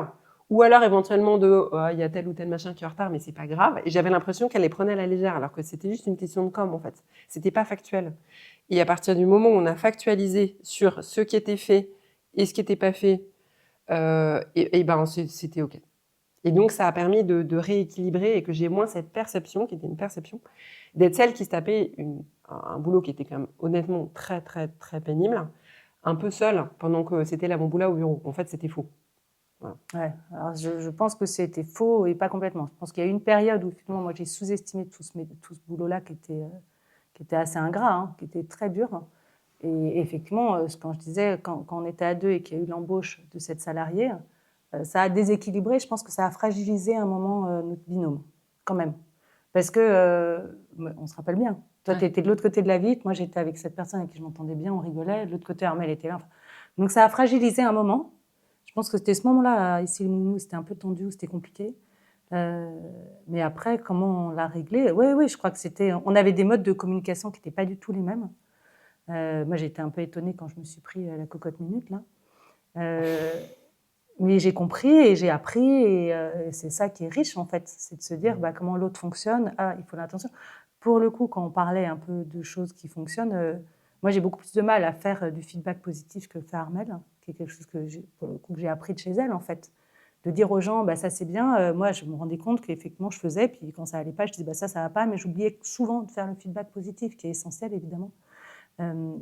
Ou alors éventuellement de il y a tel ou tel machin qui est en retard, mais c'est pas grave. Et j'avais l'impression qu'elle les prenait à la légère, alors que c'était juste une question de com en fait. C'était pas factuel. Et à partir du moment où on a factualisé sur ce qui était fait et ce qui n'était pas fait, et ben c'était OK. Et donc, ça a permis de rééquilibrer et que j'ai moins cette perception, qui était une perception, d'être celle qui se tapait un boulot qui était quand même honnêtement très, très, très pénible, un peu seule pendant que c'était la bamboula au bureau. En fait, c'était faux. Voilà. Ouais, alors je pense que c'était faux et pas complètement. Je pense qu'il y a eu une période où finalement, moi, j'ai sous-estimé tout ce boulot-là qui était assez ingrat, hein, qui était très dur. Et effectivement, quand je disais, quand on était à deux et qu'il y a eu l'embauche de cette salariée, ça a déséquilibré. Je pense que ça a fragilisé à un moment notre binôme, quand même. Parce que, on se rappelle bien, toi, tu étais de l'autre côté de la vitre, moi, j'étais avec cette personne avec qui je m'entendais bien, on rigolait. De l'autre côté, Armelle était là. Donc, ça a fragilisé un moment. Je pense que c'était ce moment-là, ici, le Moulinou, c'était un peu tendu, c'était compliqué. Mais après, comment on l'a réglé ? Oui, je crois que c'était... On avait des modes de communication qui n'étaient pas du tout les mêmes. Moi, j'ai été un peu étonnée quand je me suis pris la cocotte minute, là. Mais j'ai compris et j'ai appris, et c'est ça qui est riche, en fait. C'est de se dire comment l'autre fonctionne. Ah, il faut l'attention. Pour le coup, quand on parlait un peu de choses qui fonctionnent, moi, j'ai beaucoup plus de mal à faire du feedback positif que fait Armelle, qui est quelque chose que j'ai appris de chez elle, en fait. De dire aux gens, ça c'est bien. Moi, je me rendais compte qu'effectivement, je faisais, puis quand ça allait pas, je disais, ça va pas, mais j'oubliais souvent de faire le feedback positif, qui est essentiel, évidemment.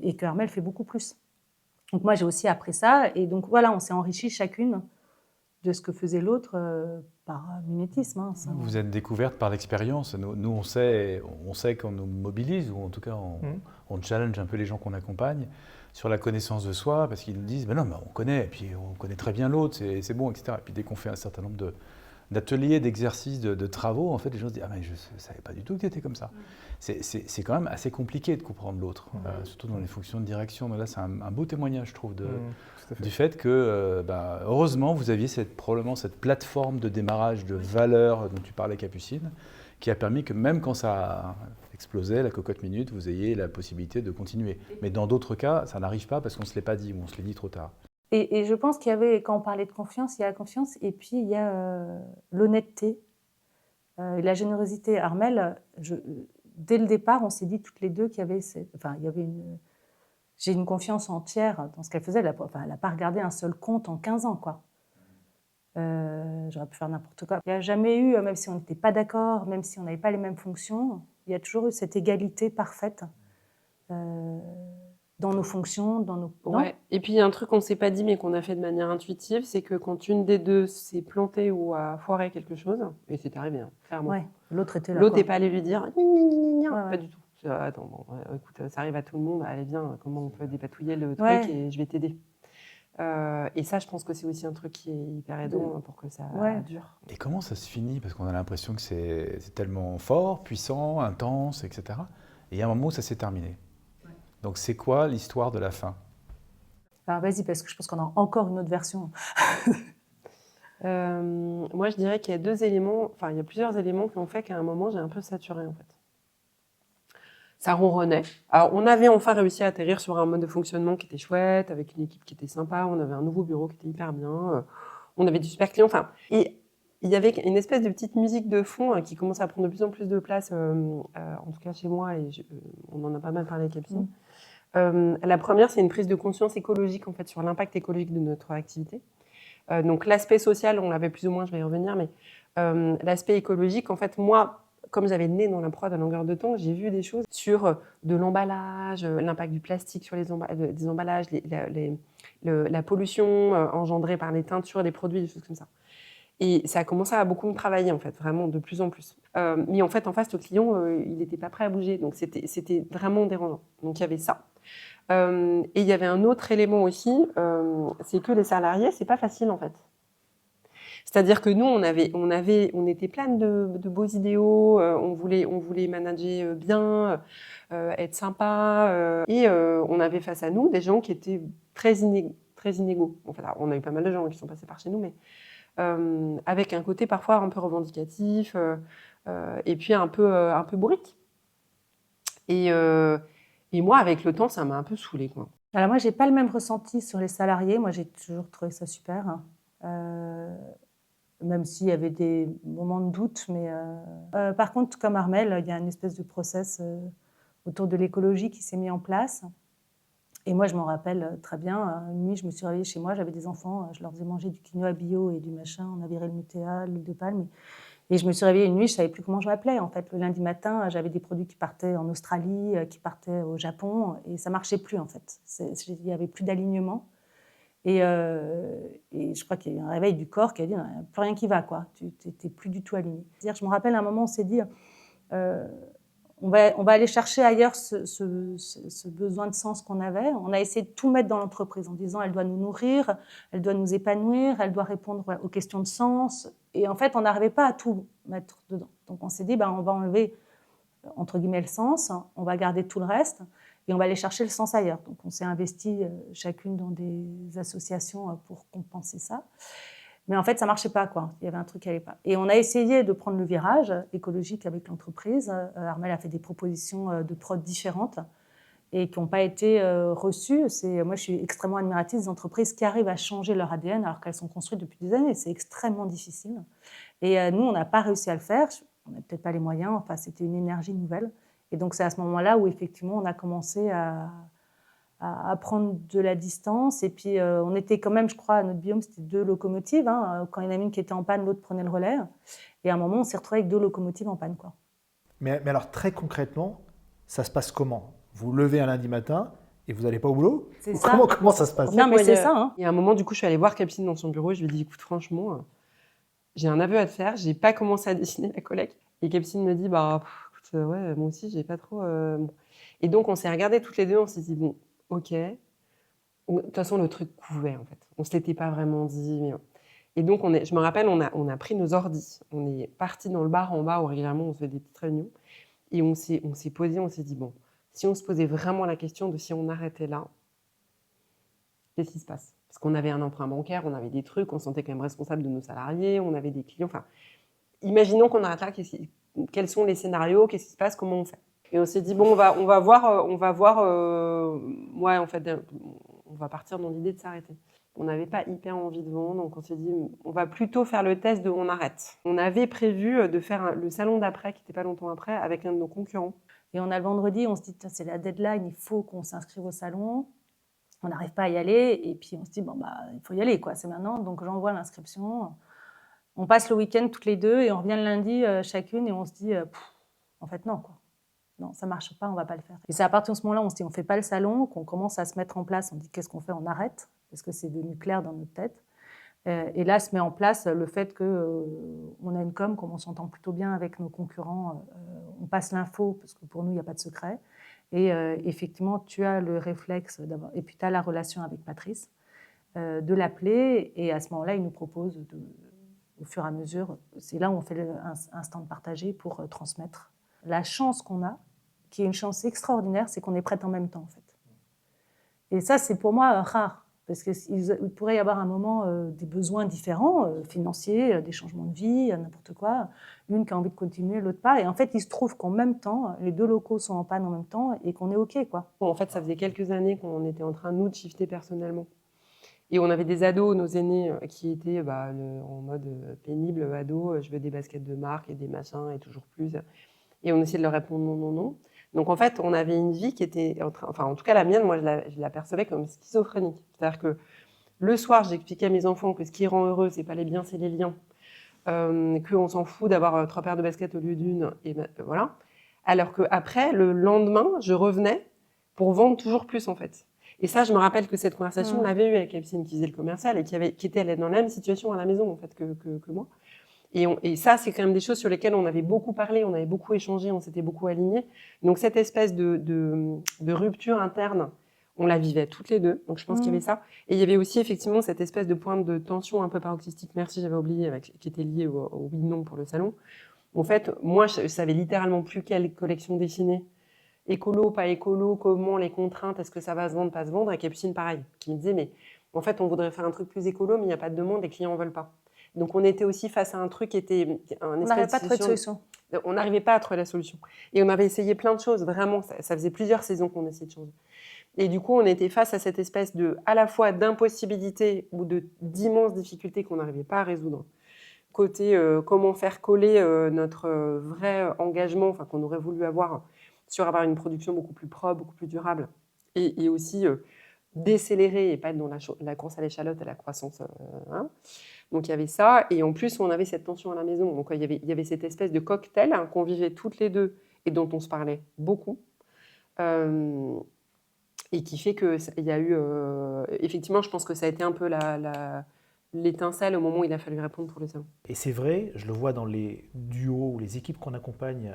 Et que Armelle fait beaucoup plus. Donc moi, j'ai aussi appris ça. Et donc voilà, on s'est enrichi chacune de ce que faisait l'autre par mimétisme. Hein, Vous êtes découverte par l'expérience. Nous on sait qu'on nous mobilise, ou en tout cas, on challenge un peu les gens qu'on accompagne sur la connaissance de soi, parce qu'ils nous disent, non, mais on connaît, et puis on connaît très bien l'autre, c'est bon, etc. Et puis dès qu'on fait un certain nombre d'ateliers, d'exercices, de travaux, en fait, les gens se disent, mais je ne savais pas du tout que tu étais comme ça. C'est quand même assez compliqué de comprendre l'autre, surtout dans les fonctions de direction. Donc là, c'est un beau témoignage, je trouve, du fait que, heureusement, vous aviez probablement cette plateforme de démarrage de valeurs dont tu parlais, Capucine, qui a permis que même quand ça explosait, la cocotte minute, vous ayez la possibilité de continuer. Mais dans d'autres cas, ça n'arrive pas parce qu'on ne se l'est pas dit ou on se l'est dit trop tard. Et je pense qu'il y avait, quand on parlait de confiance, il y a la confiance et puis il y a l'honnêteté, la générosité. Armelle, dès le départ, on s'est dit toutes les deux qu'il y avait, j'ai une confiance entière dans ce qu'elle faisait. Elle n'a pas regardé un seul compte en 15 ans, quoi. J'aurais pu faire n'importe quoi. Il n'y a jamais eu, même si on n'était pas d'accord, même si on n'avait pas les mêmes fonctions, il y a toujours eu cette égalité parfaite dans nos fonctions, dans nos... Ouais. Et puis, il y a un truc qu'on ne s'est pas dit, mais qu'on a fait de manière intuitive, c'est que quand une des deux s'est plantée ou a foiré quelque chose, et c'est arrivé, hein, clairement. Ouais, l'autre était là. L'autre n'est pas allé lui dire « Pas du tout. Attends, écoute, ça arrive à tout le monde, allez viens, comment on peut dépatouiller le truc et je vais t'aider. » Et ça, je pense que c'est aussi un truc qui est hyper aidant pour que ça dure. Et comment ça se finit ? Parce qu'on a l'impression que c'est tellement fort, puissant, intense, etc. Et il y a un moment où ça s'est terminé. Donc c'est quoi l'histoire de la fin ? Alors vas-y, parce que je pense qu'on a encore une autre version. Moi, je dirais qu'il y a il y a plusieurs éléments qui ont fait qu'à un moment, j'ai un peu saturé, en fait. Ça ronronnait. Alors, on avait enfin réussi à atterrir sur un mode de fonctionnement qui était chouette, avec une équipe qui était sympa, on avait un nouveau bureau qui était hyper bien, on avait du super client, et il y avait une espèce de petite musique de fond qui commençait à prendre de plus en plus de place, en tout cas chez moi, et on en a pas mal parlé avec Capucine. La première, c'est une prise de conscience écologique, en fait, sur l'impact écologique de notre activité. Donc l'aspect social, on l'avait plus ou moins, je vais y revenir, mais l'aspect écologique, en fait, moi, comme j'avais le nez dans la prod à longueur de temps, j'ai vu des choses sur de l'emballage, l'impact du plastique sur des emballages, la pollution engendrée par les teintures, des produits, des choses comme ça. Et ça a commencé à beaucoup me travailler, en fait, vraiment de plus en plus. Mais en fait, en face, le client, il n'était pas prêt à bouger, donc c'était vraiment dérangeant. Donc il y avait ça. Et il y avait un autre élément aussi, c'est que les salariés, c'est pas facile, en fait. C'est-à-dire que nous, on était plein de beaux idéaux, on voulait manager bien, être sympa, et on avait face à nous des gens qui étaient très inégaux. Enfin, on a eu pas mal de gens qui sont passés par chez nous, mais avec un côté parfois un peu revendicatif, et puis un peu bourrique. Et moi, avec le temps, ça m'a un peu saoulée, quoi. Alors moi, j'ai pas le même ressenti sur les salariés. Moi, j'ai toujours trouvé ça super, hein. Même s'il y avait des moments de doute. Mais par contre, comme Armelle, il y a une espèce de process autour de l'écologie qui s'est mis en place. Et moi, je m'en rappelle très bien. Une nuit, je me suis réveillée chez moi, j'avais des enfants, je leur faisais manger du quinoa bio et du machin, on a viré le Nutella, l'huile de palme. Et je me suis réveillée une nuit, je ne savais plus comment je m'appelais. En fait, le lundi matin, j'avais des produits qui partaient en Australie, qui partaient au Japon, et ça ne marchait plus, en fait. Il n'y avait plus d'alignement. Et je crois qu'il y a eu un réveil du corps qui a dit, il n'y a plus rien qui va, quoi. Tu n'étais plus du tout aligné. C'est-à-dire, je me rappelle, à un moment, on s'est dit, on va aller chercher ailleurs ce besoin de sens qu'on avait. On a essayé de tout mettre dans l'entreprise en disant, elle doit nous nourrir, elle doit nous épanouir, elle doit répondre aux questions de sens. Et en fait, on n'arrivait pas à tout mettre dedans. Donc, on s'est dit, on va enlever, entre guillemets, le sens, on va garder tout le reste, et on va aller chercher le sens ailleurs. Donc, on s'est investi chacune dans des associations pour compenser ça. Mais en fait, ça ne marchait pas, quoi. Il y avait un truc qui n'allait pas. Et on a essayé de prendre le virage écologique avec l'entreprise. Armelle a fait des propositions de prod différentes et qui n'ont pas été reçues. Moi, je suis extrêmement admirative des entreprises qui arrivent à changer leur ADN alors qu'elles sont construites depuis des années. C'est extrêmement difficile. Et nous, on n'a pas réussi à le faire. On n'a peut-être pas les moyens. Enfin, c'était une énergie nouvelle. Et donc, c'est à ce moment-là où, effectivement, on a commencé à prendre de la distance. Et puis, on était quand même, je crois, à notre biome, c'était 2 locomotives. Hein. Quand il y en a une qui était en panne, l'autre prenait le relais. Et à un moment, on s'est retrouvés avec 2 locomotives en panne, quoi. Mais alors, très concrètement, ça se passe comment? Vous levez un lundi matin et vous n'allez pas au boulot? C'est ça. Comment ça se passe? Non, mais c'est ça. Hein. Et à un moment, du coup, je suis allée voir Capucine dans son bureau. Je lui ai dit, écoute, franchement, j'ai un aveu à te faire. Je n'ai pas commencé à dessiner la collecte. Et Capucine me dit, écoute, ouais, moi aussi, j'ai pas trop... Bon. Et donc, on s'est regardés toutes les deux. On s'est dit, bon, ok. De toute façon, le truc couvait, en fait. On ne se l'était pas vraiment dit. Mais... Et donc, je me rappelle, on a pris nos ordis. On est parti dans le bar en bas où régulièrement on se fait des petites réunions. Et on s'est posé, on s'est dit, bon, si on se posait vraiment la question de si on arrêtait là, qu'est-ce qui se passe? Parce qu'on avait un emprunt bancaire, on avait des trucs, on se sentait quand même responsable de nos salariés, on avait des clients. Enfin, imaginons qu'on arrête là, quels sont les scénarios, qu'est-ce qui se passe, comment on fait? Et on s'est dit, bon, on va voir, ouais, en fait, on va partir dans l'idée de s'arrêter. On n'avait pas hyper envie de vendre, donc on s'est dit, on va plutôt faire le test de on arrête. On avait prévu de faire le salon d'après, qui n'était pas longtemps après, avec un de nos concurrents. Et on a le vendredi, on se dit, c'est la deadline, il faut qu'on s'inscrive au salon. On n'arrive pas à y aller, et puis on se dit, il faut y aller, quoi, c'est maintenant. Donc j'envoie l'inscription. On passe le week-end toutes les deux, et on revient le lundi chacune, et on se dit, en fait, non, quoi. Non, ça ne marche pas, on ne va pas le faire. Et c'est à partir de ce moment-là, on se dit, on ne fait pas le salon, qu'on commence à se mettre en place. On dit, qu'est-ce qu'on fait? On arrête, parce que c'est devenu clair dans notre tête. Et là, se met en place le fait qu'on a une com, comme on s'entend plutôt bien avec nos concurrents, on passe l'info, parce que pour nous, il n'y a pas de secret. Et effectivement, tu as le réflexe d'abord, et puis tu as la relation avec Patrice, de l'appeler, et à ce moment-là, il nous propose, au fur et à mesure, c'est là où on fait un stand partagé pour transmettre. La chance qu'on a, qui est une chance extraordinaire, c'est qu'on est prête en même temps, en fait. Et ça, c'est pour moi rare, parce qu'il pourrait y avoir un moment des besoins différents, financiers, des changements de vie, n'importe quoi. Une qui a envie de continuer, l'autre pas. Et en fait, il se trouve qu'en même temps, les 2 locaux sont en panne en même temps et qu'on est OK, quoi. Bon, en fait, ça faisait quelques années qu'on était en train, nous, de shifter personnellement. Et on avait des ados, nos aînés, qui étaient en mode pénible, ado, je veux des baskets de marque et des machins et toujours plus. Et on essayait de leur répondre non, non, non. Donc en fait, on avait une vie qui était, en tout cas la mienne, moi je la percevais comme schizophrénique. C'est-à-dire que Le soir, j'expliquais à mes enfants que ce qui rend heureux, c'est pas les biens, c'est les liens. Qu'on s'en fout d'avoir 3 paires de baskets au lieu d'une, et voilà. Alors qu'après, le lendemain, je revenais pour vendre toujours plus, en fait. Et ça, je me rappelle que cette conversation, on l'avait eue avec Capucine qui faisait le commercial et qui était dans la même situation à la maison, en fait, que moi. Et ça, c'est quand même des choses sur lesquelles on avait beaucoup parlé, on avait beaucoup échangé, on s'était beaucoup alignés. Donc, cette espèce de rupture interne, on la vivait toutes les deux. Donc, je pense qu'il y avait ça. Et il y avait aussi, effectivement, cette espèce de point de tension un peu paroxystique, merci, j'avais oublié, qui était lié au oui-non pour le salon. En fait, moi, je savais littéralement plus quelle collection dessiner. Écolo, pas écolo, comment, les contraintes, est-ce que ça va se vendre, pas se vendre. Et Capucine, pareil, qui me disait, mais en fait, on voudrait faire un truc plus écolo, mais il n'y a pas de demande, les clients en veulent pas. Donc, on était aussi face à un truc qui était On n'arrivait pas à trouver de solution. On n'arrivait pas à trouver la solution. Et on avait essayé plein de choses, vraiment. Ça faisait plusieurs saisons qu'on essayait de changer. Et du coup, on était face à cette espèce à la fois d'impossibilité ou d'immenses difficultés qu'on n'arrivait pas à résoudre. Côté comment faire coller notre vrai engagement, enfin, qu'on aurait voulu avoir sur avoir une production beaucoup plus propre, beaucoup plus durable, et aussi décélérer et pas être dans la course à l'échalote et la croissance. Donc il y avait ça, et en plus on avait cette tension à la maison. Donc il y avait cette espèce de cocktail qu'on vivait toutes les deux et dont on se parlait beaucoup, et qui fait que il y a eu effectivement, je pense que ça a été un peu l'étincelle au moment où il a fallu répondre pour le salon. Et c'est vrai, je le vois dans les duos ou les équipes qu'on accompagne,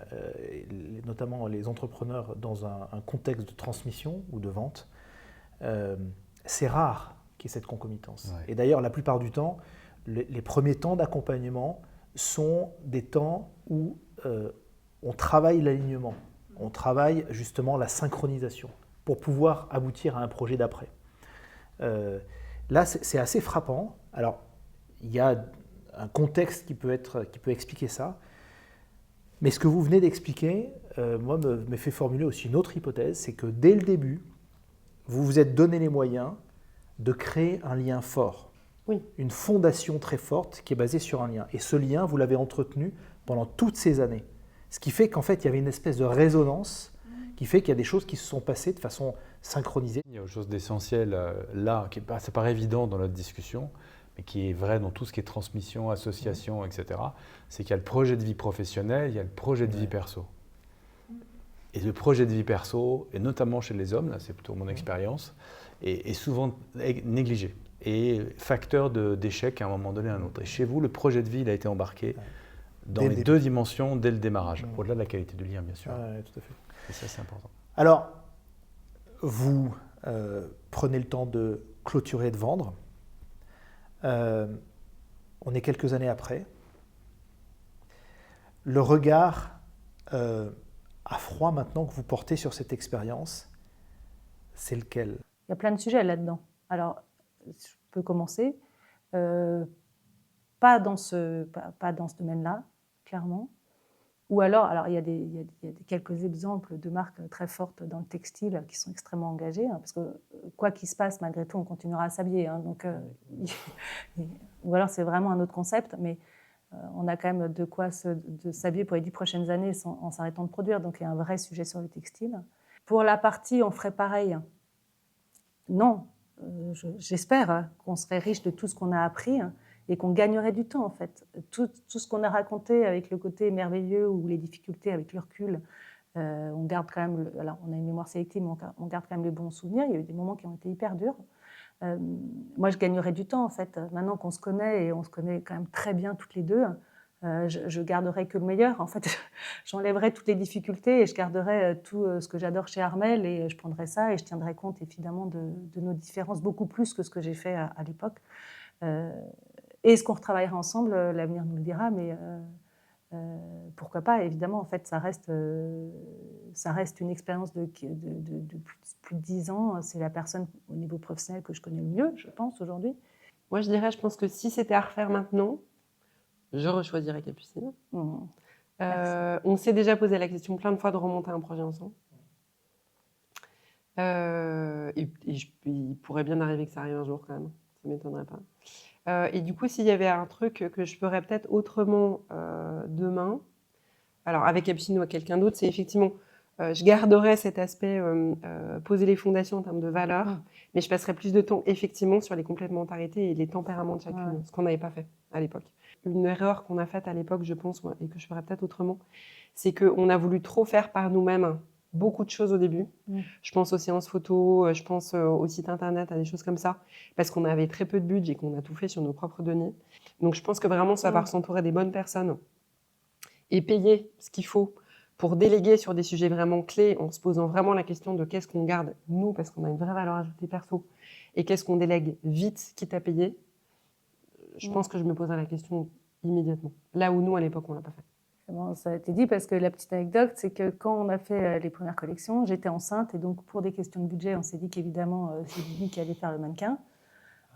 notamment les entrepreneurs dans un contexte de transmission ou de vente, c'est rare qu'il y ait cette concomitance. Ouais. Et d'ailleurs, la plupart du temps, les premiers temps d'accompagnement sont des temps où on travaille l'alignement, on travaille justement la synchronisation pour pouvoir aboutir à un projet d'après. Là, c'est assez frappant. Alors, il y a un contexte qui peut expliquer ça. Mais ce que vous venez d'expliquer, moi, me fait formuler aussi une autre hypothèse, c'est que dès le début, vous vous êtes donné les moyens de créer un lien fort. Oui. Une fondation très forte qui est basée sur un lien. Et ce lien, vous l'avez entretenu pendant toutes ces années. Ce qui fait qu'en fait, il y avait une espèce de résonance qui fait qu'il y a des choses qui se sont passées de façon synchronisée. Il y a quelque chose d'essentiel là, ça paraît évident dans notre discussion, mais qui est vrai dans tout ce qui est transmission, association, etc., c'est qu'il y a le projet de vie professionnelle, il y a le projet de vie perso. Et le projet de vie perso, et notamment chez les hommes, là c'est plutôt mon expérience, est souvent négligé et facteur d'échec à un moment donné à un autre. Et chez vous, le projet de vie il a été embarqué dans les deux dimensions dès le démarrage, au-delà de la qualité du lien, bien sûr. Ouais, tout à fait. Et ça, c'est important. Alors, vous prenez le temps de clôturer et de vendre. On est quelques années après. Le regard à froid maintenant que vous portez sur cette expérience, c'est lequel? Il y a plein de sujets là-dedans. Alors, je peux commencer. Pas dans ce domaine-là, clairement. Ou alors il y a quelques exemples de marques très fortes dans le textile qui sont extrêmement engagées, parce que quoi qu'il se passe, malgré tout, on continuera à s'habiller. Donc, ou alors c'est vraiment un autre concept, mais on a quand même de quoi de s'habiller pour les 10 prochaines années en s'arrêtant de produire. Donc il y a un vrai sujet sur le textile. Pour la partie, on ferait pareil. Non, j'espère qu'on serait riche de tout ce qu'on a appris. Et qu'on gagnerait du temps, en fait. Tout ce qu'on a raconté avec le côté merveilleux ou les difficultés avec le recul, on garde quand même... Alors, on a une mémoire sélective, mais on garde quand même les bons souvenirs. Il y a eu des moments qui ont été hyper durs. Moi, je gagnerais du temps, en fait. Maintenant qu'on se connaît, et on se connaît quand même très bien toutes les deux, je garderais que le meilleur. En fait, j'enlèverais toutes les difficultés et je garderais tout ce que j'adore chez Armel et je prendrais ça et je tiendrais compte, évidemment, de nos différences, beaucoup plus que ce que j'ai fait à l'époque. Et est-ce qu'on retravaillera ensemble? L'avenir nous le dira, mais pourquoi pas? Évidemment, en fait, ça reste une expérience de plus de 10 ans. C'est la personne au niveau professionnel que je connais le mieux, je pense, aujourd'hui. Moi, je pense que si c'était à refaire maintenant, je rechoisirais Capucine. On s'est déjà posé la question plein de fois de remonter un projet ensemble. Il pourrait bien arriver que ça arrive un jour quand même, ça ne m'étonnerait pas. Et du coup, s'il y avait un truc que je ferais peut-être autrement demain, alors avec Capucine ou avec quelqu'un d'autre, c'est effectivement Je garderai cet aspect poser les fondations en termes de valeurs, mais je passerai plus de temps effectivement sur les complémentarités et les tempéraments de chacune, ce qu'on n'avait pas fait à l'époque. Une erreur qu'on a faite à l'époque, je pense, et que je ferais peut-être autrement, c'est qu'on a voulu trop faire par nous-mêmes beaucoup de choses au début. Je pense aux séances photos, je pense au site internet, à des choses comme ça, parce qu'on avait très peu de budget et qu'on a tout fait sur nos propres deniers. Donc je pense que vraiment savoir s'entourer des bonnes personnes et payer ce qu'il faut pour déléguer sur des sujets vraiment clés en se posant vraiment la question de qu'est-ce qu'on garde nous parce qu'on a une vraie valeur ajoutée perso et qu'est-ce qu'on délègue vite quitte à payer. Je pense que je me poserai la question immédiatement. Là où nous à l'époque on l'a pas fait. Bon, ça a été dit parce que la petite anecdote, c'est que quand on a fait les premières collections, j'étais enceinte et donc pour des questions de budget, on s'est dit qu'évidemment c'est Bibi qui allait faire le mannequin.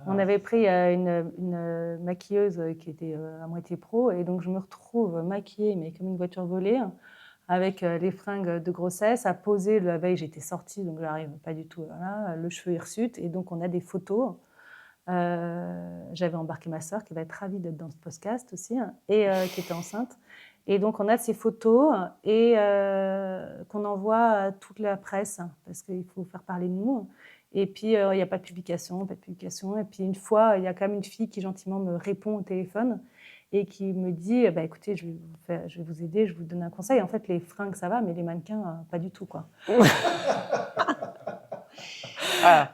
On avait pris une maquilleuse qui était à moitié pro et donc je me retrouve maquillée mais comme une voiture volée avec les fringues de grossesse à poser. La veille, j'étais sortie, donc j'arrive pas du tout, voilà, le cheveu hirsute et donc on a des photos. J'avais embarqué ma sœur qui va être ravie d'être dans ce podcast aussi et qui était enceinte. Et donc, on a ces photos et qu'on envoie à toute la presse parce qu'il faut faire parler de nous. Et puis, il n'y a pas de publication, pas de publication. Et puis, une fois, il y a quand même une fille qui gentiment me répond au téléphone et qui me dit bah, écoutez, je vais vous aider, je vais vous donner un conseil. En fait, les fringues, ça va, mais les mannequins, pas du tout, quoi.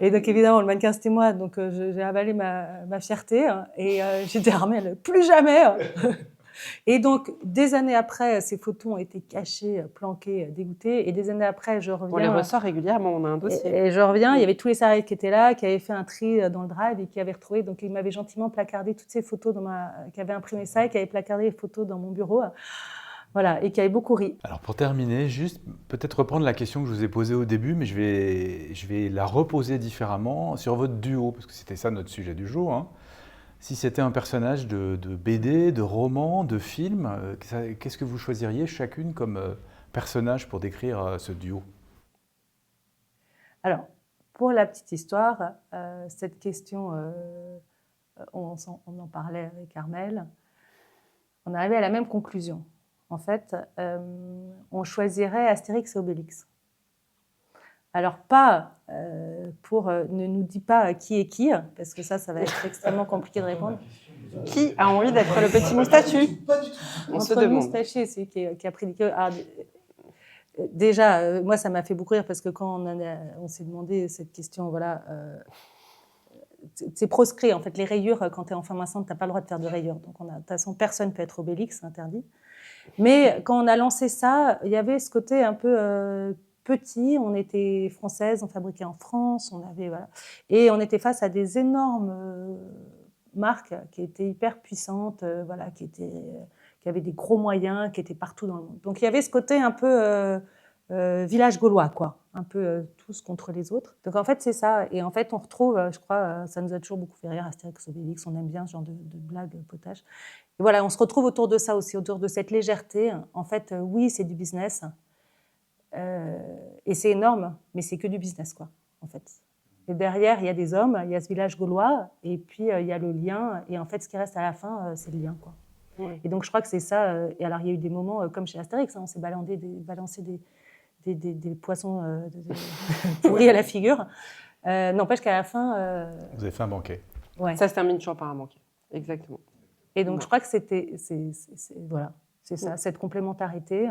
Et donc, évidemment, le mannequin, c'était moi. Donc, j'ai avalé ma fierté et j'ai dit Armelle, plus jamais. Et donc, des années après, ces photos ont été cachées, planquées, dégoûtées. Et des années après, je reviens. On les ressort régulièrement, on a un dossier. Et je reviens, il y avait tous les salariés qui étaient là, qui avaient fait un tri dans le drive et qui avaient retrouvé. Donc, ils m'avaient gentiment placardé toutes ces photos, qui avaient imprimé ça et qui avaient placardé les photos dans mon bureau. Voilà, et qui avaient beaucoup ri. Alors, pour terminer, juste peut-être reprendre la question que je vous ai posée au début, mais je vais la reposer différemment sur votre duo, parce que c'était ça notre sujet du jour. Hein. Si c'était un personnage de BD, de roman, de film, qu'est-ce que vous choisiriez chacune comme personnage pour décrire ce duo? Alors, pour la petite histoire, cette question, on en parlait avec Armelle, on est arrivé à la même conclusion. En fait, on choisirait Astérix et Obélix. Alors, pas pour ne nous dit pas qui est qui, parce que ça va être extrêmement compliqué de répondre. Qui a envie d'être le petit moustachu? Pas du tout. On se Entre le demande. moustachu et celui qui a pris des queues. Déjà, moi, ça m'a fait beaucoup rire parce que quand on s'est demandé cette question, voilà, c'est proscrit. En fait, les rayures, quand tu es en femme enceinte, tu n'as pas le droit de faire de rayures. Donc, de toute façon, personne ne peut être Obélix, c'est interdit. Mais quand on a lancé ça, il y avait ce côté un peu petit. On était française, on fabriquait en France, voilà. Et on était face à des énormes marques qui étaient hyper puissantes, voilà, qui avaient des gros moyens, qui étaient partout dans le monde. Donc il y avait ce côté un peu village gaulois, quoi, un peu tous contre les autres. Donc en fait c'est ça. Et en fait on retrouve, je crois, ça nous a toujours beaucoup fait rire, Astérix, Obélix, on aime bien ce genre de blagues potaches. Et voilà, on se retrouve autour de ça aussi, autour de cette légèreté. En fait, oui, c'est du business. Et c'est énorme, mais c'est que du business, quoi, en fait. Et derrière, il y a des hommes, il y a ce village gaulois, et puis il y a le lien. Et en fait, ce qui reste à la fin, c'est le lien, quoi. Ouais. Et donc, je crois que c'est ça. Et alors, il y a eu des moments, comme chez Astérix, on s'est balancé des poissons pourris à la figure. N'empêche qu'à la fin... Vous avez fait un banquet. Ouais. Ça se termine toujours par un banquet. Exactement. Et donc, je crois que voilà, c'est ça, cette complémentarité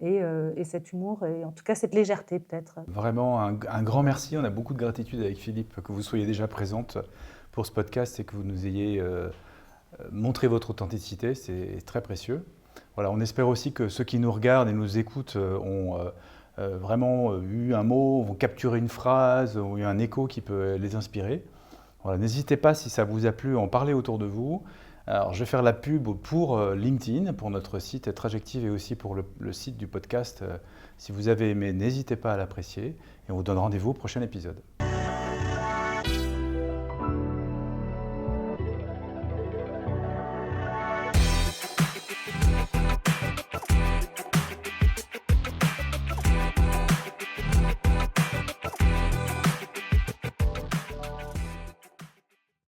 et cet humour, et en tout cas cette légèreté peut-être. Vraiment un grand merci, on a beaucoup de gratitude avec Philippe que vous soyez déjà présente pour ce podcast et que vous nous ayez montré votre authenticité, c'est très précieux. Voilà, on espère aussi que ceux qui nous regardent et nous écoutent ont vraiment eu un mot, vont capturer une phrase, ont eu un écho qui peut les inspirer. Voilà, n'hésitez pas, si ça vous a plu, à en parler autour de vous. Alors, je vais faire la pub pour LinkedIn, pour notre site Trajective et aussi pour le site du podcast. Si vous avez aimé, n'hésitez pas à l'apprécier et on vous donne rendez-vous au prochain épisode.